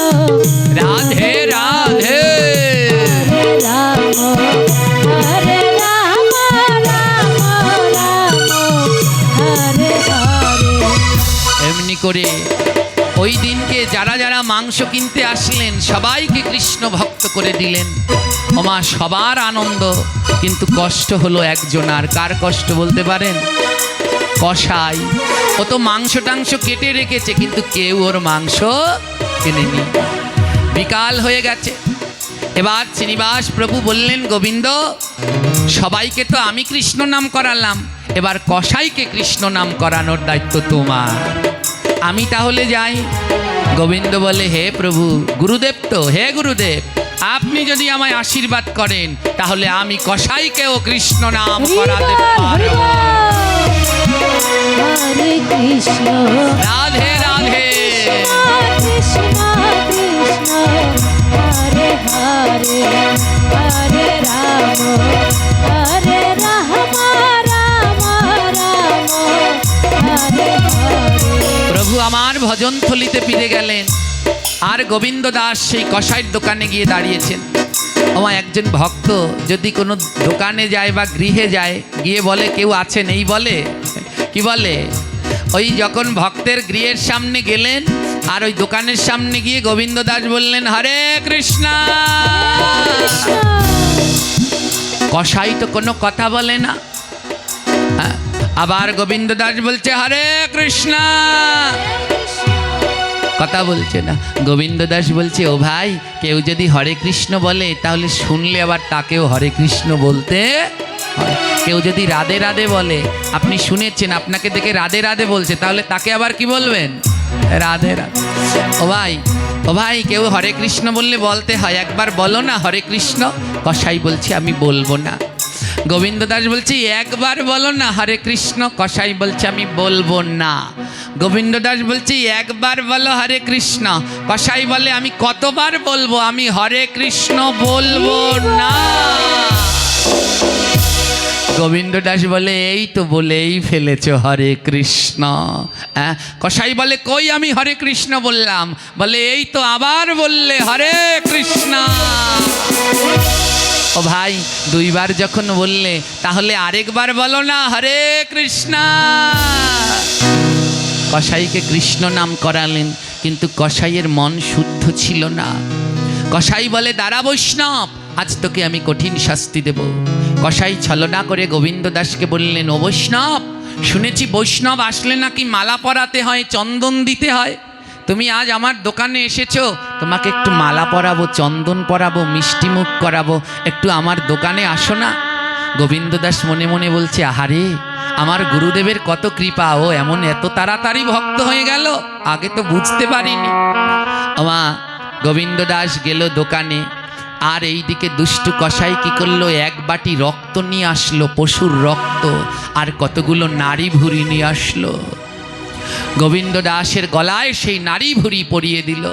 রাধে রাধে, হরে রাম রাম রাম হরে হরে। এমনি করে ওই দিনকে যারা যারা মাংস কিনতে আসলেন সবাইকে কৃষ্ণ ভক্ত করে দিলেন। ওমা, সবার আনন্দ, কিন্তু কষ্ট হলো একজন। আর কার কষ্ট বলতে পারেন? কসাই। ও তো মাংস টাংস কেটে রেখেছে, কিন্তু কেউ ওর মাংস কেনেনি। বিকাল হয়ে গেছে। এবার শ্রীনিবাস প্রভু বললেন, গোবিন্দ, সবাইকে তো আমি কৃষ্ণ নাম করালাম, এবার কসাইকে কৃষ্ণ নাম করানোর দায়িত্ব তোমার, আমি তাহলে যাই। গোবিন্দ বলে, হে প্রভু, গুরুদেব তো, হে গুরুদেব, আপনি যদি আমায় আশীর্বাদ করেন তাহলে আমি কসাইকেও কৃষ্ণ নাম করাতে পারব। হরে কৃষ্ণ রাধে রাধে। কৃষ্ণ কৃষ্ণ হরে হরে হরে রাম হরে রাম রাম রাম হরে হরে। প্রভু আমার ভজন থলিতে ফিরে গেলেন, আর গোবিন্দ দাস সেই কসাইয়ের দোকানে গিয়ে দাঁড়িয়েছেন। আমার একজন ভক্ত যদি কোনো দোকানে যায় বা গৃহে যায়, গিয়ে বলে কেউ আছেন, এই বলে কি বলে, ওই যখন ভক্তের গৃহের সামনে গেলেন আর ওই দোকানের সামনে গিয়ে গোবিন্দ দাস বললেন হরে কৃষ্ণ। কসাই তো কোনো কথা বলে না। হ্যাঁ, আবার গোবিন্দ দাস বলছে হরে কৃষ্ণ, কথা বলছে না। গোবিন্দ দাস বলছে ও ভাই, কেউ যদি হরে কৃষ্ণ বলে তাহলে শুনলে আবার তাকেও হরে কৃষ্ণ বলতে হয়। কেউ যদি রাধে রাধে বলে, আপনি শুনেছেন আপনাকে দেখে রাধে রাধে বলছে, তাহলে তাকে আবার কি বলবেন, রাধে রাধে। ও ভাই কেউ হরে কৃষ্ণ বললে বলতে হয়, একবার বলো না হরে কৃষ্ণ। কসাই বলছে আমি বলবো না। গোবিন্দ দাস বলছে একবার বলো না হরে কৃষ্ণ। কসাই বলছে আমি বলবো না। গোবিন্দ দাস বলছে একবার বলো হরে কৃষ্ণ। কসাই বলে আমি কতবার বলবো, আমি হরে কৃষ্ণ বলবো না। গোবিন্দ দাস বলে এই তো বলেই ফেলেছো হরে কৃষ্ণ। কসাই বলে কই আমি হরে কৃষ্ণ বললাম, বলে এই তো আবার বললে হরে কৃষ্ণ। ও ভাই দুইবার যখন বললে তাহলে আরেকবার বলো না হরে কৃষ্ণ। কসাইকে কৃষ্ণ নাম করালেন, কিন্তু কসাইয়ের মন শুদ্ধ ছিল না। কসাই বলে দাঁড়া বৈষ্ণব, আজ তোকে আমি কঠিন শাস্তি দেব। কসাই ছলনা করে গোবিন্দ দাসকে বললেন ও বৈষ্ণব, শুনেছি বৈষ্ণব আসলে নাকি মালা পরাতে হয়, চন্দন দিতে হয়। তুমি আজ আমার দোকানে এসেছো, তোমাকে একটু মালা পরাবো, চন্দন পরাবো, মিষ্টি মুখ করাবো, একটু আমার দোকানে আসো না। গোবিন্দ দাস মনে মনে বলছে আহারে, আমার গুরুদেবের কত কৃপা, ও এমন এত তাড়াতাড়ি ভক্ত হয়ে গেল, আগে তো বুঝতে পারিনি। আমা গোবিন্দ দাস গেল দোকানে, আর এইদিকে দুষ্টু কসাই কি করলো, এক বাটি রক্ত নিয়ে আসলো, পশুর রক্ত, আর কতগুলো নারী ভুঁড়ি নিয়ে আসলো। গোবিন্দ দাসের গলায় সেই নারী ভুঁড়ি পরিয়ে দিল।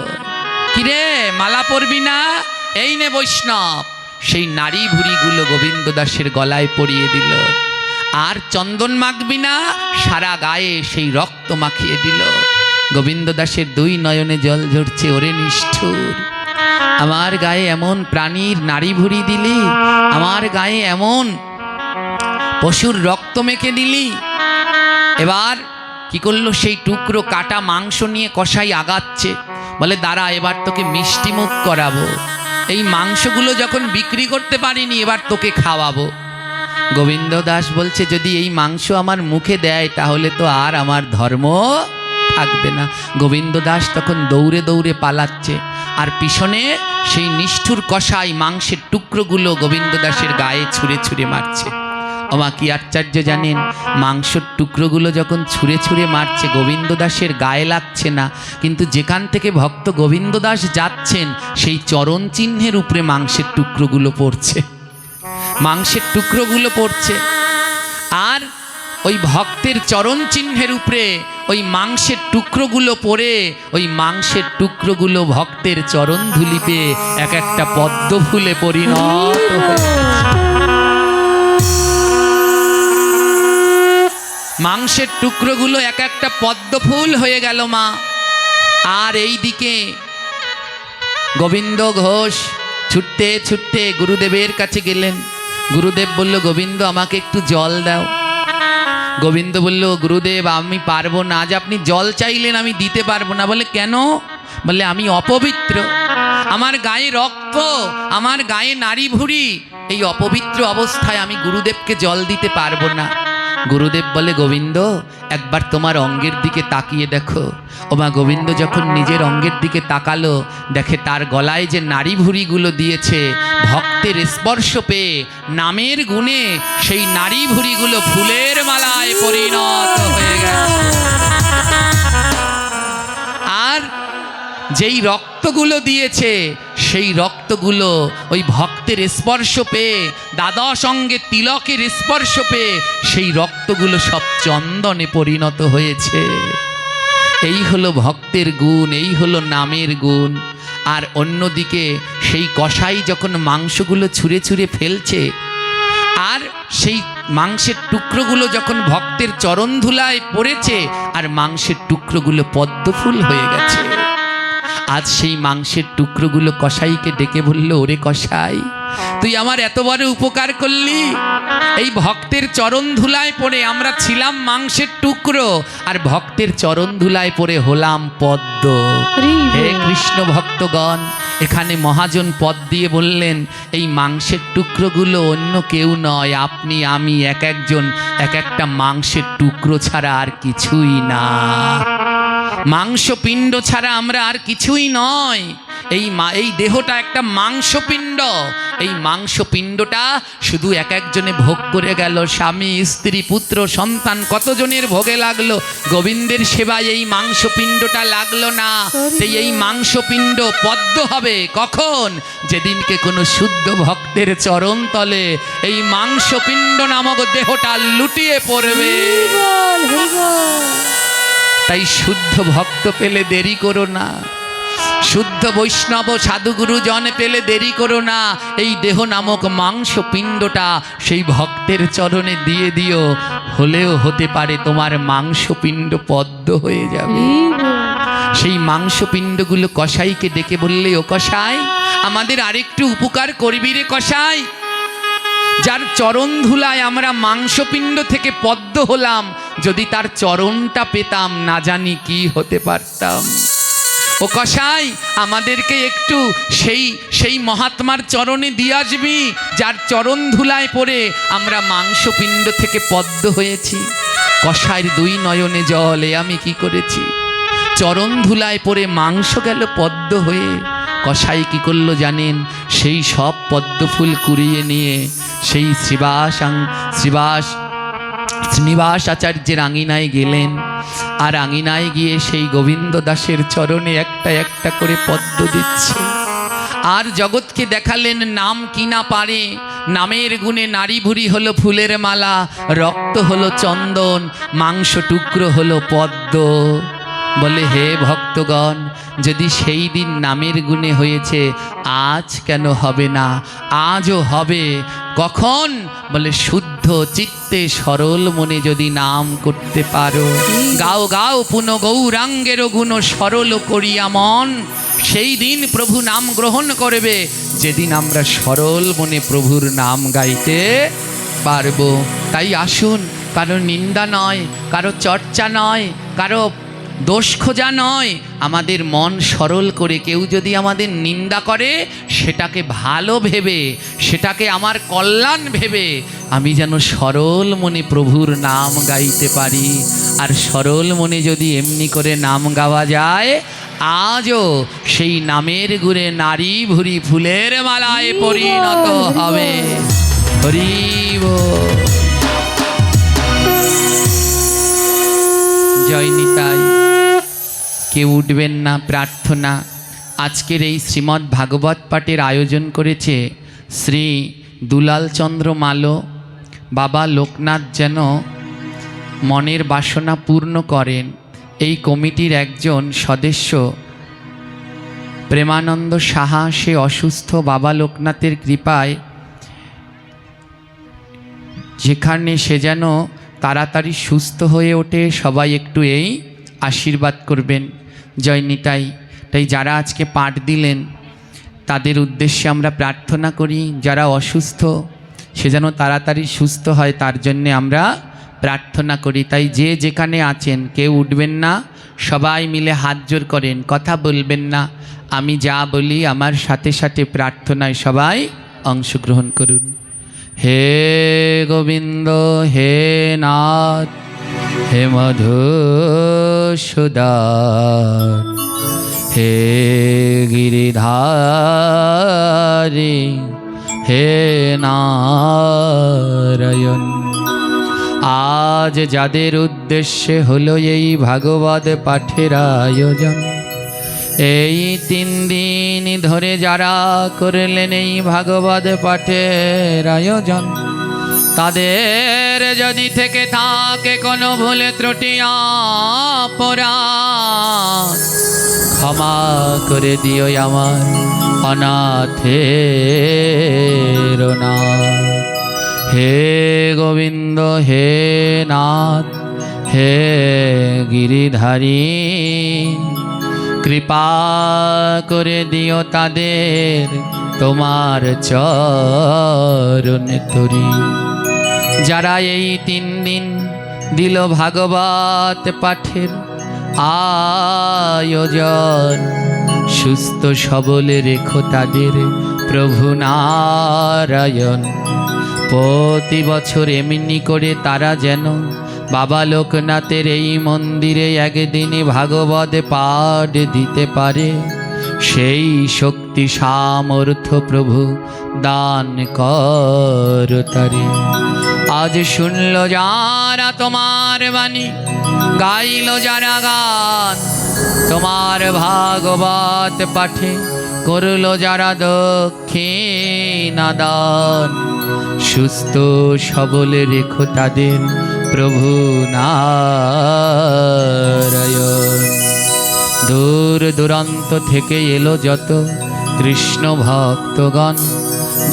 কিরে মালা পরবি না, এই নে বৈষ্ণব। সেই নারী ভুঁড়িগুলো গোবিন্দ দাসের গলায় পরিয়ে দিল। আর চন্দন মাখবি না, সারা গায়ে সেই রক্ত মাখিয়ে দিল। গোবিন্দ দাসের দুই নয়নে জল ঝরছে, ওরে নিষ্ঠুর, আমার গায়ে এমন প্রাণীর নারী ভুঁড়ি দিলি, আমার গায়ে এমন পশুর রক্ত মেখে দিলি। এবার কি করলো, সেই টুকরো কাটা মাংস নিয়ে কসাই আগাচ্ছে, বলে দাঁড়া এবার তোকে মিষ্টি মুখ করাবো, এই মাংসগুলো যখন বিক্রি করতে পারিনি এবার তোকে খাওয়াবো। গোবিন্দ দাস বলছে যদি এই মাংস আমার মুখে দেয় তাহলে তো আর আমার ধর্ম থাকবে না। গোবিন্দ দাস তখন দৌড়ে দৌড়ে পালাচ্ছে, আর পিছনে সেই নিষ্ঠুর কসাই মাংসের টুকরোগুলো গোবিন্দ দাসের গায়ে ছুঁড়ে ছুঁড়ে মারছে। ওমা কি আশ্চর্য জানেন, মাংসের টুকরোগুলো যখন ছুঁড়ে ছুঁড়ে মারছে গোবিন্দ দাসের গায়ে লাগছে না, কিন্তু যেখান থেকে ভক্ত গোবিন্দ দাস যাচ্ছেন সেই চরণ চিহ্নের উপরে মাংসের টুকরোগুলো পড়ছে, মাংসের টুকরোগুলো পড়ছে। আর ওই ভক্তের চরণ চিহ্নের উপরে ওই মাংসের টুকরোগুলো পড়ে, ওই মাংসের টুকরোগুলো ভক্তের চরণ ধুলিতে এক একটা পদ্ম ফুলে পরিণত হয়েছে। মাংসের টুকরোগুলো এক একটা পদ্ম ফুল হয়ে গেল মা। আর এই দিকে গোবিন্দ ঘোষ ছুটতে ছুটতে গুরুদেবের কাছে গেলেন। গুরুদেব বলল গোবিন্দ আমাকে একটু জল দাও। গোবিন্দ বলল গুরুদেব আমি পারবো না, আজ আপনি জল চাইলেন আমি দিতে পারবো না। বলে কেন? বলে আমি অপবিত্র, আমার গায়ে রক্ত, আমার গায়ে নারী ভুঁড়ি, এই অপবিত্র অবস্থায় আমি গুরুদেবকে জল দিতে পারবো না। গুরুদেব বলে গোবিন্দ একবার তোমার অঙ্গের দিকে তাকিয়ে দেখো। ওমা গোবিন্দ যখন নিজের অঙ্গের দিকে তাকালো, দেখে তার গলায় যে নারী ভুঁড়িগুলো দিয়েছে, ভক্তের স্পর্শ পেয়ে নামের গুণে সেই নারী ভুঁড়িগুলো ফুলের মালায় পরিণত হয়ে গেছে। আর যেই রক্তগুলো দিয়েছে সেই রক্তগুলো ওই ভক্তের স্পর্শ পেয়ে, দ্বাদশ অঙ্গে তিলকের স্পর্শ পেয়ে সেই রক্তগুলো সব চন্দনে পরিণত হয়েছে। এই হলো ভক্তের গুণ, এই হলো নামের গুণ। আর অন্যদিকে সেই কসাই যখন মাংসগুলো ছুঁড়ে ছুঁড়ে ফেলছে, আর সেই মাংসের টুকরোগুলো যখন ভক্তের চরণ ধুলায় পড়েছে, আর মাংসের টুকরোগুলো পদ্মফুল হয়ে গেছে। আজ সেই মাংসের টুকরোগুলো কসাইকে ডেকে বলল, ওরে কসাই, তুই আমার এত বড় উপকার করলি। এই ভক্তের চরণ ধুলায় পড়ে আমরা ছিলাম মাংসের টুকরো, আর ভক্তের চরণ ধুলায় পড়ে হলাম পদ্ম। হে কৃষ্ণ ভক্তগণ, এখানে মহাজন পদ দিয়ে বললেন, এই মাংসের টুকরোগুলো অন্য কেউ নয়, আপনি আমি এক একজন এক একটা মাংসের টুকরো ছাড়া আর কিছুই না। মাংসপিণ্ড ছাড়া আমরা আর কিছুই নয়। এই দেহটা একটা মাংসপিণ্ড। এই মাংসপিণ্ডটা শুধু এক একজনে ভোগ করে গেল, স্বামী স্ত্রী পুত্র সন্তান কতজনের ভোগে লাগলো, গোবিন্দের সেবায় এই মাংসপিণ্ডটা লাগলো না। এই মাংসপিণ্ড পদ্ম হবে কখন? যেদিনকে কোনো শুদ্ধ ভক্তের চরণ তলে এই মাংসপিণ্ড নামক দেহটা লুটিয়ে পড়বে। তাই শুদ্ধ ভক্ত পেলে দেরি করো না, শুদ্ধ বৈষ্ণব সাধুগুরু জন পেলে দেরি করো না। এই দেহ নামক মাংসপিণ্ডটা সেই ভক্তের চরণে দিয়ে দিও, হলেও হতে পারে তোমার মাংসপিণ্ড পদ্ম হয়ে যাবে। সেই মাংসপিণ্ডগুলো কসাইকে ডেকে বললে, ও কসাই, আমাদের আরেকটু উপকার করবি রে কসাই। যার চরণ ধুলায় আমরা মাংসপিণ্ড থেকে পদ্ম হলাম, যদি তার চরণটা পেতাম না জানি কি হতে পারতাম। ও কসাই, আমাদেরকে একটু সেই মহাত্মার চরণে দিয়ে আসবি, যার চরণ ধুলায় পড়ে আমরা মাংসপিণ্ড থেকে পদ্ম হয়েছি। কসাইয়ের দুই নয়নে জল, এ আমি কি করেছি? চরণ ধুলায় পড়ে মাংস গেল পদ্ম হয়ে। কসাই কি করলো জানেন? সেই সব পদ্মফুল কুড়িয়ে নিয়ে সেই শ্রীনিবাস আচার্যের আঙিনায় গেলেন, আর আঙিনায় গিয়ে সেই গোবিন্দ দাসের চরণে একটা একটা করে পদ্ম দিচ্ছে। আর জগৎকে দেখালেন নাম কি না পারে, নামের গুণে নারী ভুরি হলো ফুলের মালা, রক্ত হলো চন্দন, মাংস টুকরো হলো পদ্ম। বলে, হে ভক্তগণ, যদি সেই দিন নামের গুণে হয়েছে, আজ কেন হবে না? আজও হবে। কখন? বলে, শুদ্ধ চিত্তে সরল মনে যদি নাম করতে পারো। গাও গাও পুন গৌরাঙ্গের গুণ সরল করিয়া মন, সেই দিন প্রভু নাম গ্রহণ করবে, যেদিন আমরা সরল মনে প্রভুর নাম গাইতে পারবো। তাই আসুন, কারো নিন্দা নয়, কারো চর্চা নয়, কারো দোষ খোঁজা নয়, আমাদের মন সরল করে কেউ যদি আমাদের নিন্দা করে, সেটাকে ভালো ভেবে, সেটাকে আমার কল্যাণ ভেবে আমি যেন সরল মনে প্রভুর নাম গাইতে পারি। আর সরল মনে যদি এমনি করে নাম গাওয়া যায়, আজও সেই নামের গুণে নারী ভুরি ফুলের মালায় পরিণত হবে। হরি বল। জয় নিতাই। কেউ উঠবেন না, প্রার্থনা। আজকের এই শ্রীমদ্ ভাগবত পাঠের আয়োজন করেছে শ্রী দুলাল চন্দ্র মালো। বাবা লোকনাথ যেন মনের বাসনা পূর্ণ করেন। এই কমিটির একজন সদস্য প্রেমানন্দ সাহা, সে অসুস্থ। বাবা লোকনাথের কৃপায় যেখানে সে যেন তাড়াতাড়ি সুস্থ হয়ে ওঠে, সবাই একটু এই আশীর্বাদ করবেন। জয় নিতাই। তাই যারা আজকে পাঠ দিলেন তাদের উদ্দেশ্যে আমরা প্রার্থনা করি, যারা অসুস্থ সে যেন তাড়াতাড়ি সুস্থ হয়, তার জন্যে আমরা প্রার্থনা করি। তাই যে যেখানে আছেন কেউ উঠবেন না, সবাই মিলে হাত জোড় করেন, কথা বলবেন না। আমি যা বলি আমার সাথে সাথে প্রার্থনায় সবাই অংশগ্রহণ করুন। হে গোবিন্দ, হে নাথ, হে মধুসূদন, হে গিরিধারী, হে নারায়ণ। আজ যাদের উদ্দেশ্যে হলো এই ভাগবত পাঠের আয়োজন, এই 3 দিন ধরে যারা করলেন এই ভাগবত পাঠের আয়োজন, তাদের যদি থেকে থাকে কোনো ভুলে ত্রুটি অপরাধ, ক্ষমা করে দিও আমার অনাথের নাথ। হে গোবিন্দ হে নাথ হে গিরিধারী, কৃপা করে দিও তাদের তোমার চরণে তরি। যারা এই 3 দিন দিল ভাগবত পাঠের আয়োজন, সুস্থ সবলে রেখো তাদের প্রভু নারায়ণ। প্রতি বছর এমনি করে তারা যেন বাবা লোকনাথের এই মন্দিরে একদিনে ভাগবত পাঠ দিতে পারে, সেই শক্তি সামর্থ্য প্রভু দান কর তারে। আজ শুনল যারা তোমার বাণী, গাইল যারা গান, তোমার ভাগবত পাঠে করল যারা দক্ষিণা দান, সুস্থ সবলে রেখো তাদের প্রভু নারায়ণ। দূর দূরান্ত থেকে এলো যত কৃষ্ণ ভক্তগণ,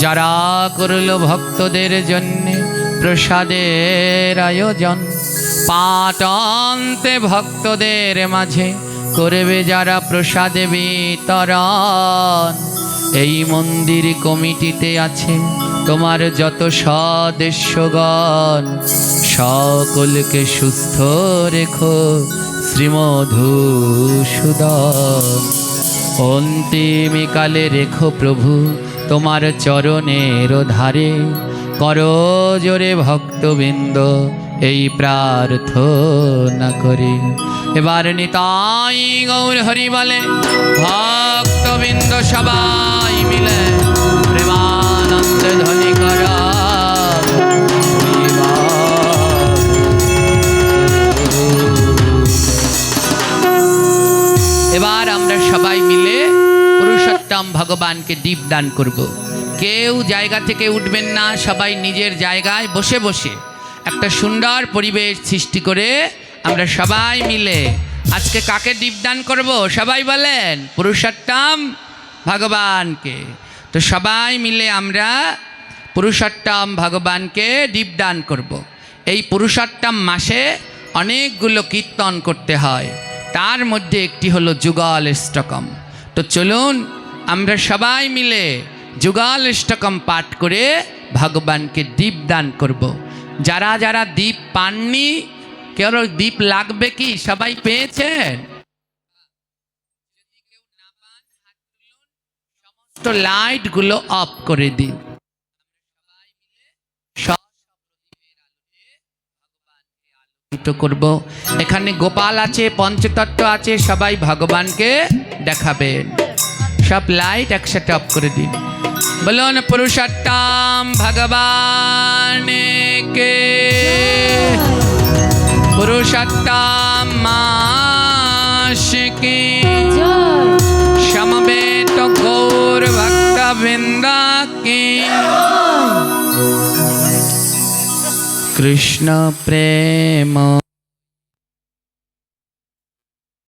যারা করল ভক্তদের জন্য প্রসাদের আয়োজন, পাটন্তে ভক্তদের মাঝে করবে যারা প্রসাদ বিতরণ। এই মন্দির কমিটিতে আছে তোমার যত সদস্যগণ, সকলকে সুস্থ রেখো শ্রীমধুসূদন। অন্তিমকালে রেখো প্রভু তোমার চরণের ধারে, করো জোরে ভক্তবৃন্দ এই প্রার্থনা করে। এবার নিতাই গৌর হরি বলে ভক্তবৃন্দ সবাই মিলে প্রেমানন্দ ধ্বনি করা। এবার আমরা সবাই মিলে পুরুষোত্তম ভগবানকে দীপদান করব। কেউ জায়গা থেকে উঠবেন না, সবাই নিজের জায়গায় বসে বসে একটা সুন্দর পরিবেশ সৃষ্টি করে আমরা সবাই মিলে আজকে কাকে দীপদান করব? সবাই বলেন পুরুষোত্তম ভগবানকে। তো সবাই মিলে আমরা পুরুষোত্তম ভগবানকে দীপদান করব। এই পুরুষোত্তম মাসে অনেকগুলো কীর্তন করতে হয়, তার মধ্যে একটি হলো যুগলাষ্টকম। তো চলুন আমরা সবাই মিলে যুগলাষ্টকম পাঠ করে ভগবানকে দীপদান করব। যারা যারা দীপ পাননি, কেউ দীপ লাগবে কি? সবাই পেয়েছেন? সমস্ত লাইটগুলো অফ করে দিন। করব। এখানে গোপাল আছে, পঞ্চতত্ত্ব আছে, সবাই ভগবানকে দেখাবেন। সব লাইট একসাথে অফ করে দিন। বলুন পুরুষোত্তম ভগবান কে, পুরুষোত্তম মাস কে, সমবেত গৌর ভক্তবৃন্দ কে। কৃষ্ণ প্রেম